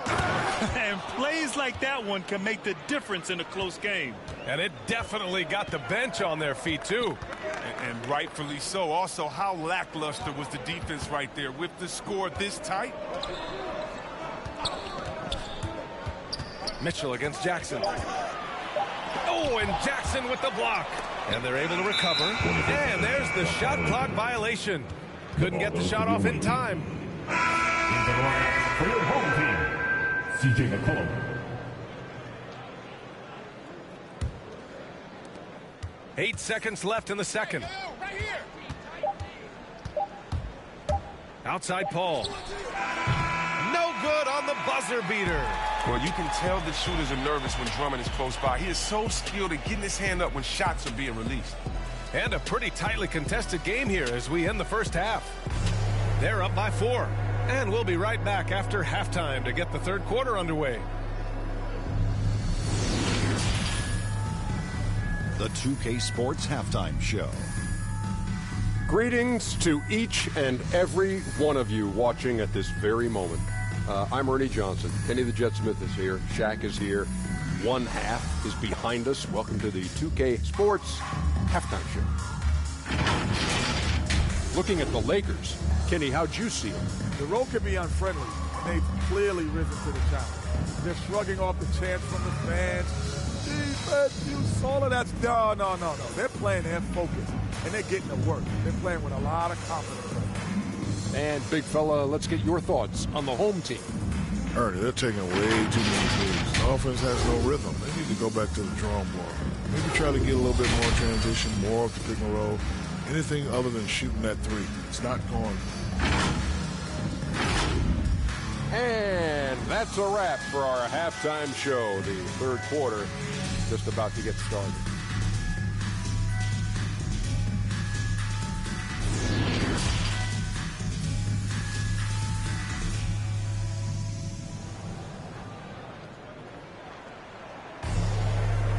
And plays like that one can make the difference in a close game. And it definitely got the bench on their feet, too. And rightfully so. Also, how lackluster was the defense right there with the score this tight? Mitchell against Jackson. Oh, and Jackson with the block. And they're able to recover. And there's the shot clock violation. Couldn't get the shot off in time. Into the lineup for your home team, C.J. McCollum. 8 seconds left in the second. Outside Paul. No good on the buzzer beater. Well, you can tell the shooters are nervous when Drummond is close by. He is so skilled at getting his hand up when shots are being released. And a pretty tightly contested game here as we end the first half. They're up by 4. And we'll be right back after halftime to get the third quarter underway. The 2K Sports Halftime Show. Greetings to each and every one of you watching at this very moment. I'm Ernie Johnson. Kenny the Jet Smith is here. Shaq is here. One half is behind us. Welcome to the 2K Sports Halftime Show. Looking at the Lakers, Kenny, how'd you see them? The road can be unfriendly, and they've clearly risen to the challenge. They're shrugging off the chants from the fans. Defense, you saw it. That's no. They're playing their focus, and they're getting to work. They're playing with a lot of confidence. And, big fella, let's get your thoughts on the home team. Ernie, they're taking way too many threes. The offense has no rhythm. They need to go back to the drawing board. Maybe try to get a little bit more transition, more of the pick and roll. Anything other than shooting that three. It's not going. And that's a wrap for our halftime show. The third quarter just about to get started.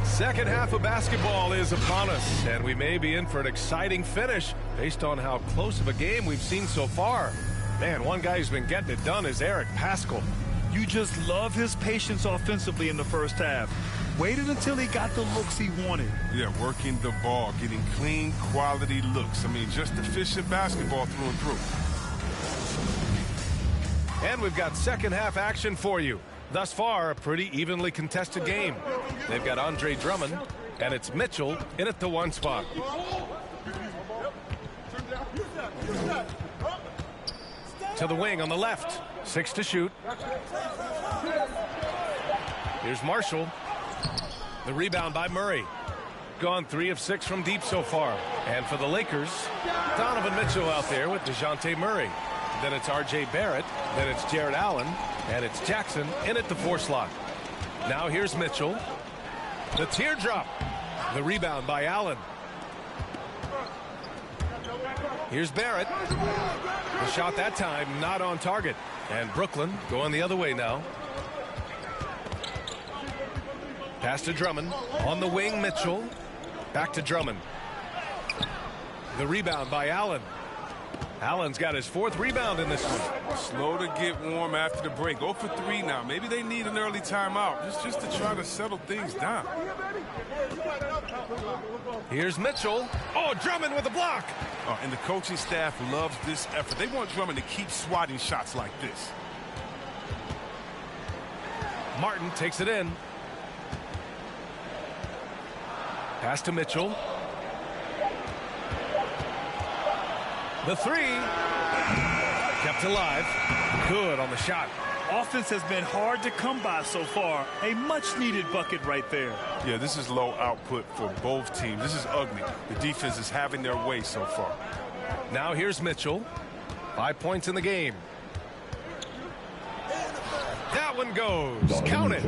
Second half of basketball is upon us, and we may be in for an exciting finish based on how close of a game we've seen so far. Man, one guy who's been getting it done is Eric Paschall. You just love his patience offensively in the first half. Waited until he got the looks he wanted. Yeah, working the ball, getting clean, quality looks. I mean, just efficient basketball through and through. And we've got second half action for you. Thus far, a pretty evenly contested game. They've got Andre Drummond, and it's Mitchell in at the 1 spot. To the wing on the left. 6 to shoot. Here's Marshall. The rebound by Murray. Gone 3 of 6 from deep so far. And for the Lakers, Donovan Mitchell out there with DeJounte Murray. Then it's R.J. Barrett. Then it's Jared Allen. And it's Jackson in at the 4 slot. Now here's Mitchell. The teardrop. The rebound by Allen. Here's Barrett. The shot that time not on target. And Brooklyn going the other way now. Pass to Drummond. On the wing, Mitchell. Back to Drummond. The rebound by Allen. Allen's got his 4th rebound in this one. Slow to get warm after the break. Go for 3 now. Maybe they need an early timeout just to try to settle things down. Here's Mitchell. Oh, Drummond with a block. Oh, and the coaching staff loves this effort. They want Drummond to keep swatting shots like this. Martin takes it in. Pass to Mitchell. The 3. Kept alive. Good on the shot. Offense has been hard to come by so far. A much-needed bucket right there. Yeah, this is low output for both teams. This is ugly. The defense is having their way so far. Now here's Mitchell. 5 points in the game. That one goes. Count it.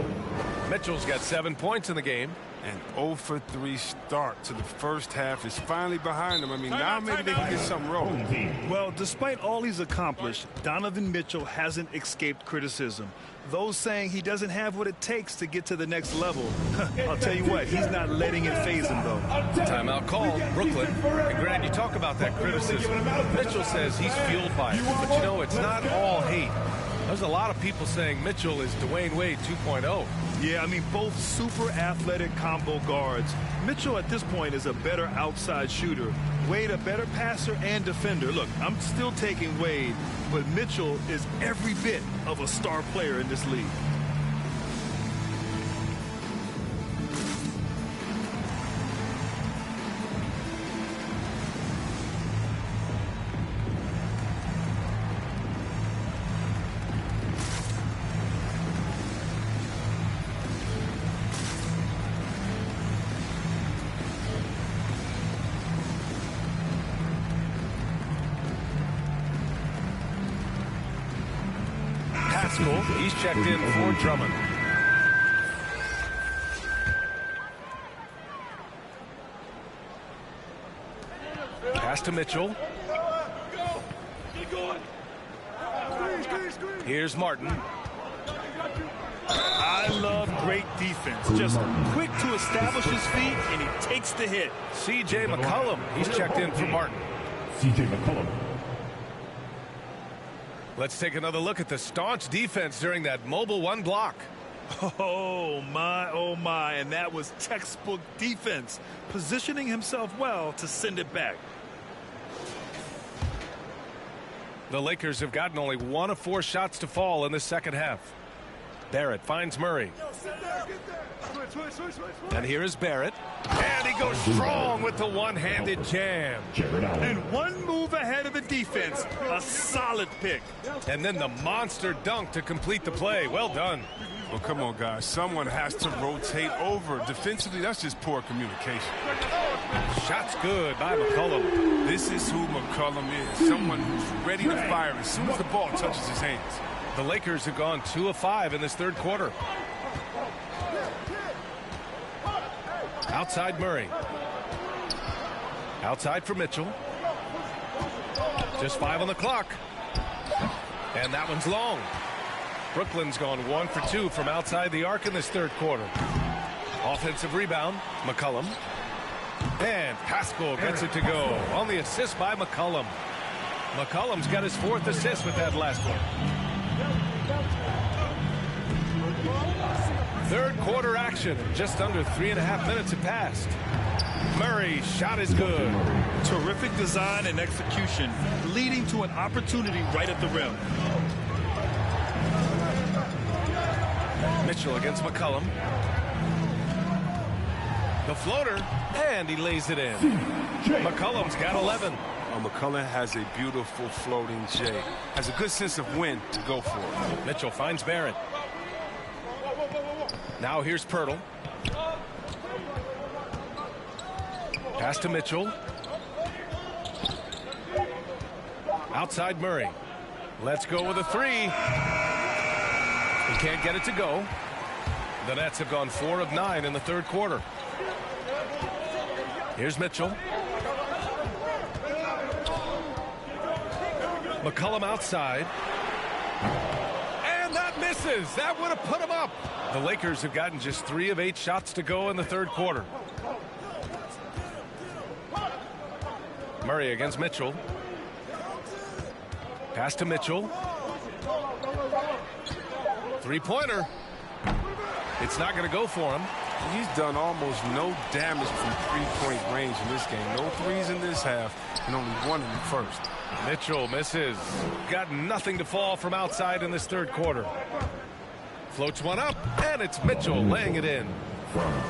Mitchell's got 7 points in the game. An 0 for 3 start to the first half is finally behind them. I mean, now maybe they can get something rolling. Well, despite all he's accomplished, Donovan Mitchell hasn't escaped criticism. Those saying he doesn't have what it takes to get to the next level. I'll tell you what, he's not letting it faze him, though. Timeout called, Brooklyn. And Grant, you talk about that criticism. Mitchell says he's fueled by it. But, you know, it's not all hate. There's a lot of people saying Mitchell is Dwayne Wade 2.0. Yeah, I mean, both super athletic combo guards. Mitchell at this point is a better outside shooter. Wade a better passer and defender. Look, I'm still taking Wade, but Mitchell is every bit of a star player in this league. Pascal. He's checked in for Drummond. Pass to Mitchell. Here's Martin. I love great defense. Just quick to establish his feet, and he takes the hit. C.J. McCollum. He's checked in for Martin. C.J. McCollum. Let's take another look at the staunch defense during that mobile one block. Oh, my. And that was textbook defense, positioning himself well to send it back. The Lakers have gotten only 1 of 4 shots to fall in the second half. Barrett finds Murray. And here is Barrett. And he goes strong with the one-handed jam. And one move ahead of the defense. A solid pick. And then the monster dunk to complete the play. Well done. Well, come on, guys. Someone has to rotate over. Defensively, that's just poor communication. Shot's good by McCollum. This is who McCollum is. Someone who's ready to fire as soon as the ball touches his hands. The Lakers have gone 2 of 5 in this third quarter. Outside Murray. Outside for Mitchell. Just 5 on the clock. And that one's long. Brooklyn's gone 1 for 2 from outside the arc in this third quarter. Offensive rebound, McCollum. And Pascal gets it to go on the assist by McCollum. McCollum's got his 4th assist with that last one. Third quarter action. Just under 3.5 minutes have passed. Murray's shot is good. Terrific design and execution, leading to an opportunity right at the rim. Mitchell against McCollum. The floater, and he lays it in. McCollum's got 11. McCollum has a beautiful floating J. Has a good sense of when to go for it. Mitchell finds Barrett. Now here's Pirtle. Pass to Mitchell. Outside Murray. Let's go with a 3. He can't get it to go. The Nets have gone 4 of 9 in the third quarter. Here's Mitchell. McCollum outside. And that misses. That would have put him up. The Lakers have gotten just 3 of 8 shots to go in the third quarter. Murray against Mitchell. Pass to Mitchell. 3-pointer. It's not going to go for him. He's done almost no damage from 3-point range in this game. No 3s in this half and only 1 in the first. Mitchell misses. Got nothing to fall from outside in this third quarter. Floats one up, and it's Mitchell laying it in.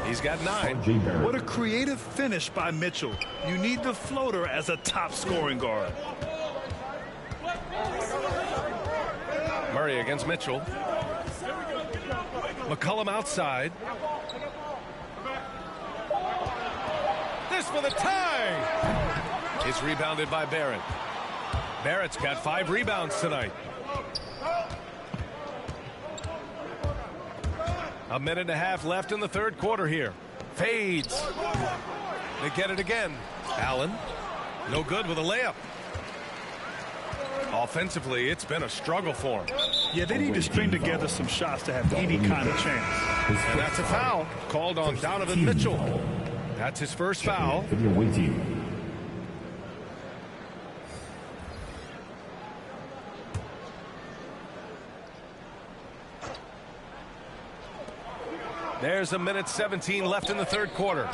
He's got 9. What a creative finish by Mitchell. You need the floater as a top scoring guard. Murray against Mitchell. McCollum outside. This for the tie. It's rebounded by Barrett. Barrett's got 5 rebounds tonight. A minute and a half left in the third quarter here. Fades. They get it again. Allen, no good with a layup. Offensively, it's been a struggle for him. Yeah, they need to string together some shots to have any kind of chance. And that's a foul called on Donovan Mitchell. That's his first foul. There's a minute 17 left in the third quarter.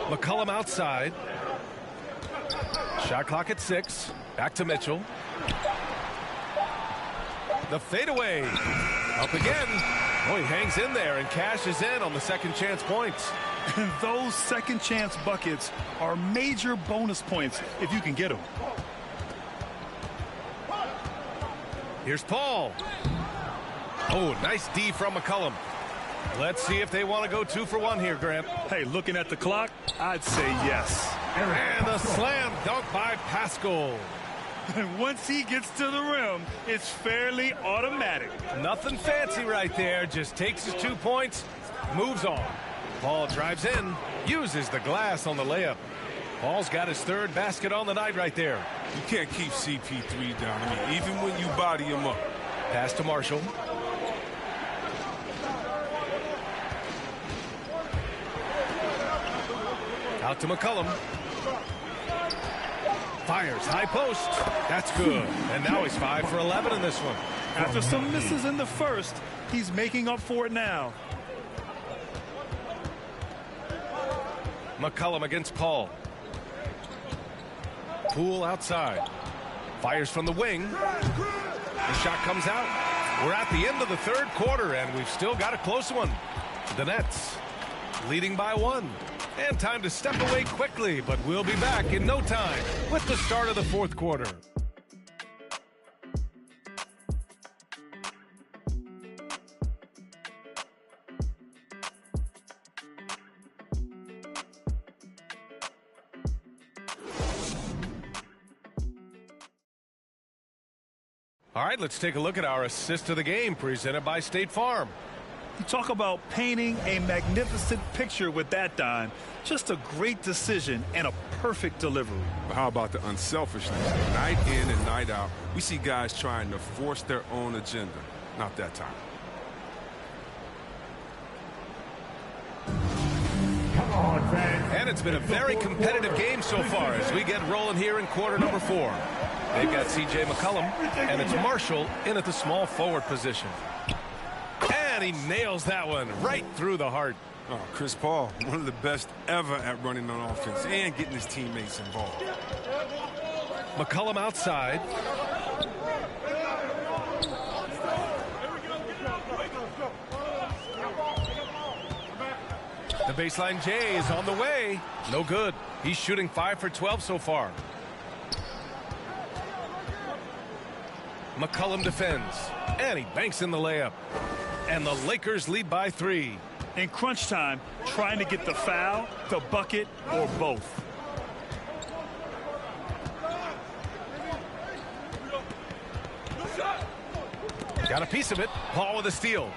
McCollum outside. Shot clock at 6. Back to Mitchell. The fadeaway. Up again. Oh, he hangs in there and cashes in on the second chance points. And those second chance buckets are major bonus points if you can get them. Here's Paul. Oh, nice D from McCollum. Let's see if they want to go 2 for 1 here, Grant. Hey, looking at the clock, I'd say yes. And the slam dunk by Pascal. And once he gets to the rim, it's fairly automatic. Nothing fancy right there. Just takes his 2 points, moves on. Paul drives in, uses the glass on the layup. Paul's got his 3rd basket on the night right there. You can't keep CP3 down. I mean, even when you body him up. Pass to Marshall. Out to McCollum. Fires, high post. That's good. And now he's 5 for 11 in this one. After some misses in the first, he's making up for it now. McCollum against Paul. Poole outside. Fires from the wing. The shot comes out. We're at the end of the 3rd quarter, and we've still got a close one. The Nets leading by 1. And time to step away quickly, but we'll be back in no time with the start of the 4th quarter. All right, let's take a look at our assist of the game presented by State Farm. You talk about painting a magnificent picture with that dime. Just a great decision and a perfect delivery. But how about the unselfishness? Night in and night out, we see guys trying to force their own agenda. Not that time. Come on, fans. And it's been a very competitive game so far as we get rolling here in quarter number 4. They've got C.J. McCollum, and it's Marshall in at the small forward position. And he nails that one right through the heart. Oh, Chris Paul, one of the best ever at running on offense and getting his teammates involved. McCollum outside. The baseline J is on the way. No good. He's shooting 5 for 12 so far. McCollum defends, and he banks in the layup. And the Lakers lead by 3. In crunch time, trying to get the foul, the bucket, or both. Got a piece of it. Paul with a steal.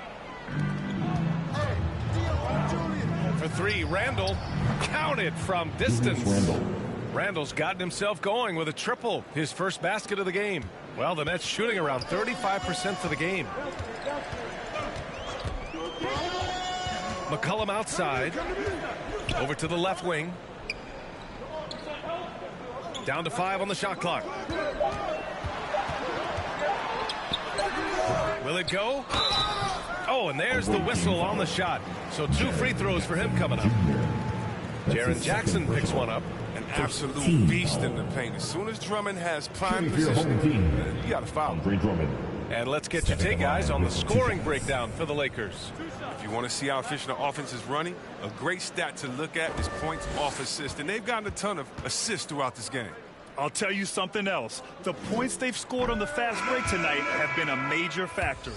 For 3, Randall counted from distance. Randall's gotten himself going with a triple, his first basket of the game. Well, the Nets shooting around 35% for the game. McCollum outside. Over to the left wing. Down to 5 on the shot clock. Will it go? Oh, and there's the whistle on the shot. So 2 free throws for him coming up. Jaren Jackson picks one up. An absolute beast in the paint. As soon as Drummond has prime position, you got to foul him. And let's get your take, guys, on the scoring breakdown for the Lakers. If you want to see how efficient the offense is running, a great stat to look at is points off assist. And they've gotten a ton of assists throughout this game. I'll tell you something else. The points they've scored on the fast break tonight have been a major factor.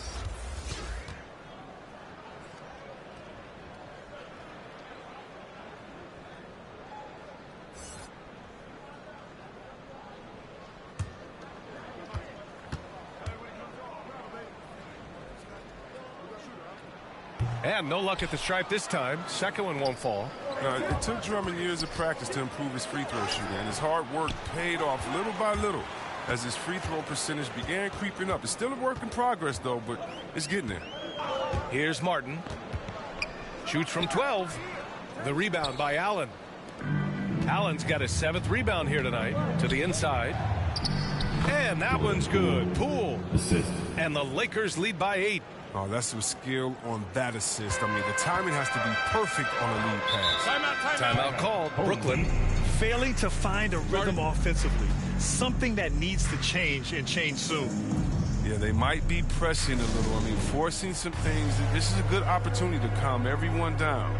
And no luck at the stripe this time. Second one won't fall. It took Drummond years of practice to improve his free throw shooting, and his hard work paid off little by little as his free throw percentage began creeping up. It's still a work in progress, though, but it's getting there. Here's Martin. Shoots from 12. The rebound by Allen. Allen's got his 7th rebound here tonight to the inside. And that one's good. Poole. Assist. And the Lakers lead by 8. Oh, that's some skill on that assist. I mean, the timing has to be perfect on a lead pass. Timeout called. Brooklyn. Failing to find a rhythm offensively. Something that needs to change and change soon. Yeah, they might be pressing a little. I mean, forcing some things. This is a good opportunity to calm everyone down.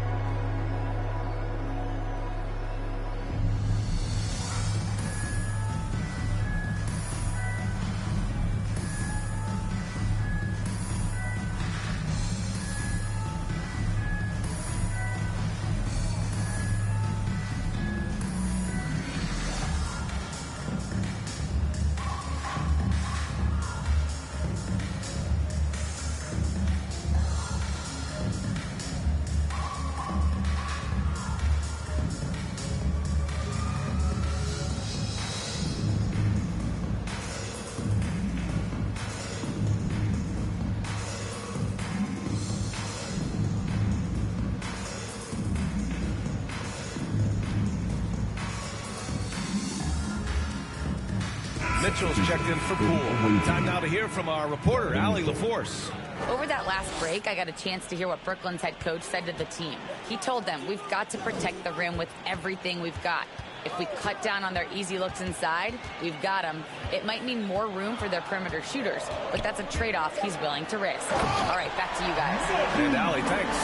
Mitchell's checked in for Poole. Time now to hear from our reporter, Allie LaForce. Over that last break, I got a chance to hear what Brooklyn's head coach said to the team. He told them, we've got to protect the rim with everything we've got. If we cut down on their easy looks inside, we've got them. It might mean more room for their perimeter shooters, but that's a trade-off he's willing to risk. All right, back to you guys. And Allie, thanks.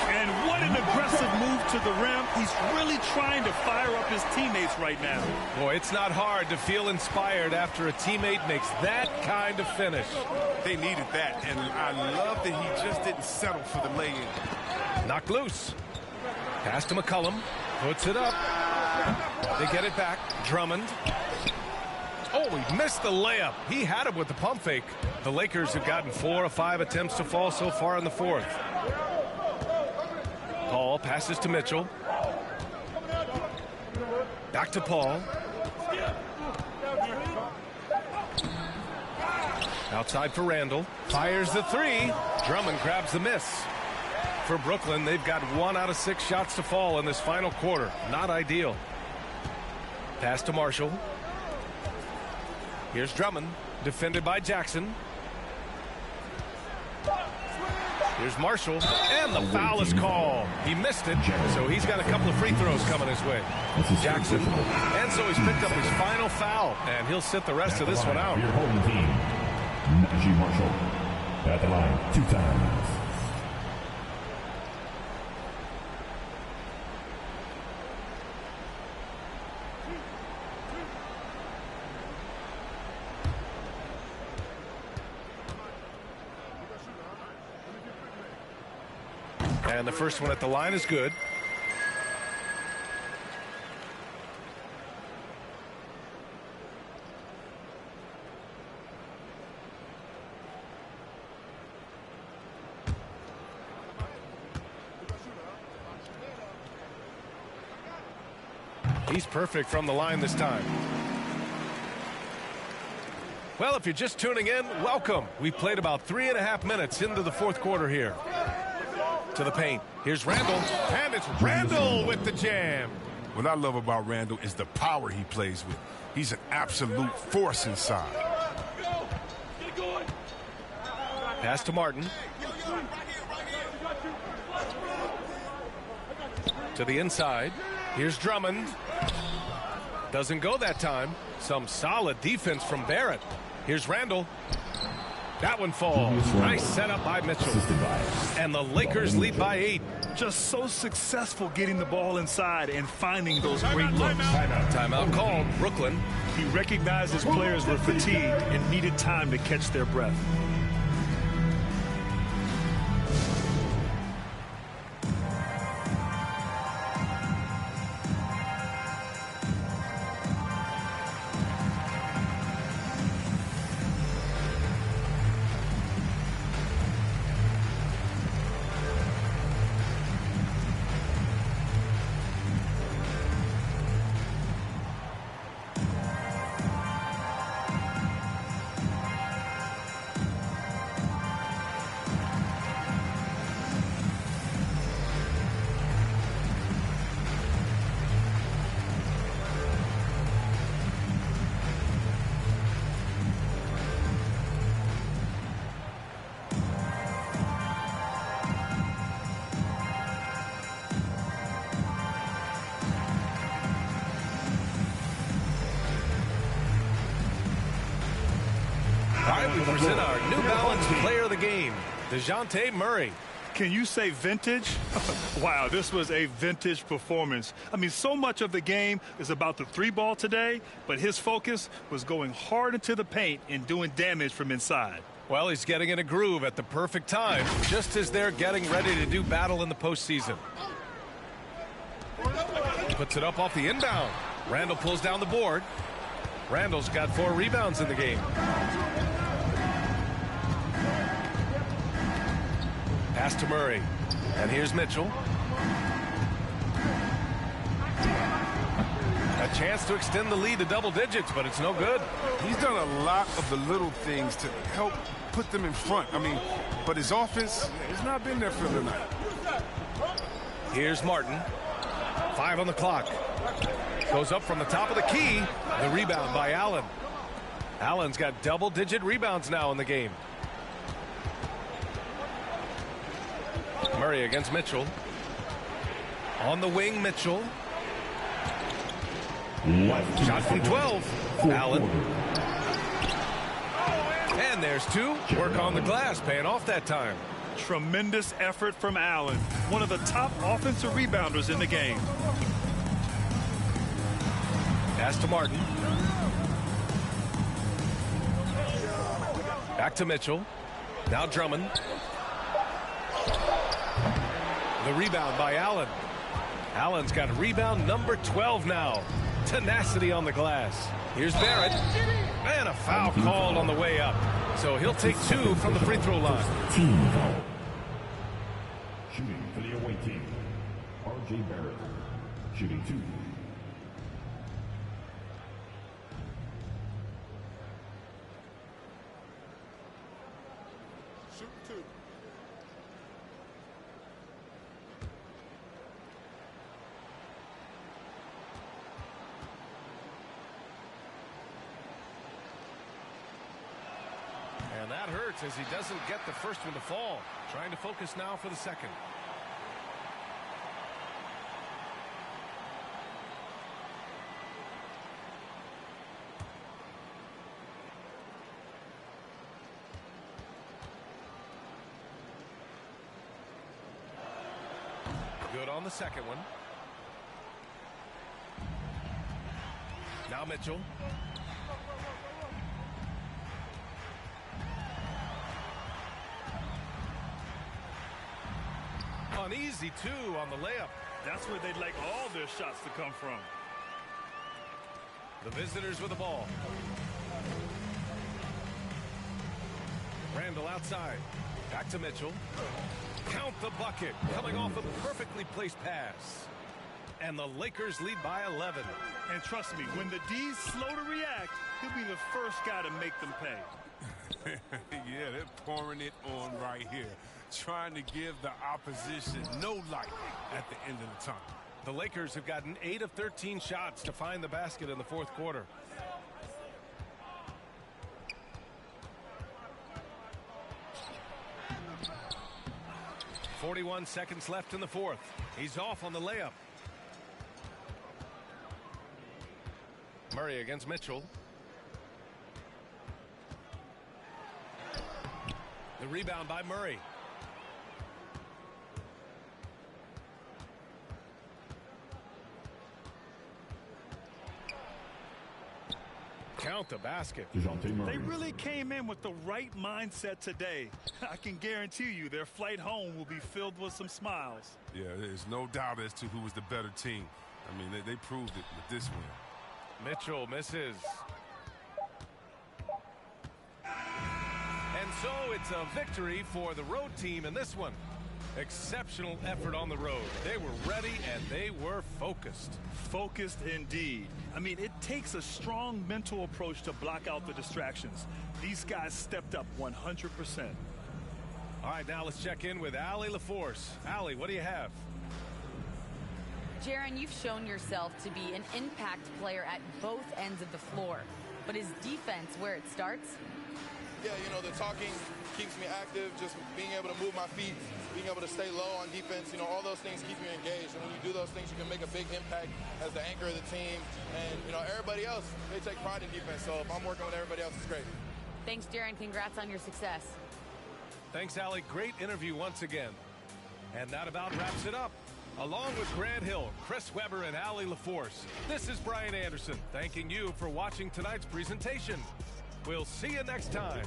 And what an aggressive move to the rim. He's really trying to fire up his teammates right now. Boy, it's not hard to feel inspired after a teammate makes that kind of finish. They needed that, and I love that he just didn't settle for the lay-in. Knocked loose. Pass to McCollum. Puts it up. They get it back. Drummond. Oh, he missed the layup. He had it with the pump fake. The Lakers have gotten 4 of 5 attempts to fall so far in the fourth. Paul passes to Mitchell. Back to Paul. Outside for Randall. Fires the three. Drummond grabs the miss. For Brooklyn, they've got 1 out of 6 shots to fall in this final quarter. Not ideal. Pass to Marshall. Here's Drummond, defended by Jackson. Here's Marshall, and the foul is called. He missed it, so he's got a couple of free throws coming his way. Jackson, and so he's picked up his final foul, and he'll sit the rest of this one out. Your home team, Najee Marshall, at the line 2 times. And the first one at the line is good. He's perfect from the line this time. Well, if you're just tuning in, welcome. We played about 3.5 minutes into the fourth quarter here. To the paint. Here's Randall, and it's Randall with the jam. What I love about Randall is the power he plays with. He's an absolute force inside. Pass to Martin. To the inside. Here's Drummond. Doesn't go that time. Some solid defense from Barrett. Here's Randall. That one falls. Nice setup by Mitchell. And the Lakers lead by 8. Just so successful getting the ball inside and finding those great looks. Timeout called. Brooklyn. He recognized his players were fatigued and needed time to catch their breath. We present our New Balance Player of the Game, DeJounte Murray. Can you say vintage? Wow, this was a vintage performance. I mean, so much of the game is about the 3-ball today, but his focus was going hard into the paint and doing damage from inside. Well, he's getting in a groove at the perfect time, just as they're getting ready to do battle in the postseason. Puts it up off the inbound. Randall pulls down the board. Randall's got 4 rebounds in the game. Pass to Murray. And here's Mitchell. A chance to extend the lead to double digits, but it's no good. He's done a lot of the little things to help put them in front. I mean, but his offense has not been there for the night. Here's Martin. 5 on the clock. Goes up from the top of the key. The rebound by Allen. Allen's got double-digit rebounds now in the game. Murray against Mitchell. On the wing, Mitchell. Shot from 12. Allen. And there's two. Work on the glass, paying off that time. Tremendous effort from Allen, one of the top offensive rebounders in the game. Pass to Martin. Back to Mitchell. Now Drummond. The rebound by Allen. Allen's got rebound number 12 now. Tenacity on the glass. Here's Barrett. And a foul called on the way up. So he'll take 2 from the free throw line. Team foul. Shooting for the away team, R.J. Barrett. Shooting 2. Shoot 2. And that hurts as he doesn't get the first one to fall. Trying to focus now for the second. Good on the second one. Now Mitchell. An easy 2 on the layup. That's where they'd like all their shots to come from. The visitors with the ball. Randall outside. Back to Mitchell. Count the bucket. Coming off a perfectly placed pass. And the Lakers lead by 11. And trust me, when the D's slow to react, he'll be the first guy to make them pay. Yeah, they're pouring it on right here. Trying to give the opposition no light at the end of the time. The Lakers have gotten 8 of 13 shots to find the basket in the fourth quarter. .41 seconds left in the fourth. He's off on the layup. Murray against Mitchell. The rebound by Murray. Count the basket. They really came in with the right mindset today. I can guarantee you their flight home will be filled with some smiles. Yeah, there's no doubt as to who was the better team. I mean, they proved it with this win. Mitchell misses. And so it's a victory for the road team in this one. Exceptional effort on the road. They were ready and they were focused. Focused indeed. I mean, it takes a strong mental approach to block out the distractions. These guys stepped up 100%. All right, now let's check in with Allie LaForce. Allie, what do you have? Jaren, you've shown yourself to be an impact player at both ends of the floor. But is defense where it starts? Yeah, you know, the talking keeps me active, just being able to move my feet, being able to stay low on defense, you know, all those things keep you engaged. And when you do those things, you can make a big impact as the anchor of the team. And, you know, everybody else, they take pride in defense. So if I'm working with everybody else, it's great. Thanks, Jaren. Congrats on your success. Thanks, Allie. Great interview once again. And that about wraps it up. Along with Grant Hill, Chris Webber, and Allie LaForce, this is Brian Anderson thanking you for watching tonight's presentation. We'll see you next time.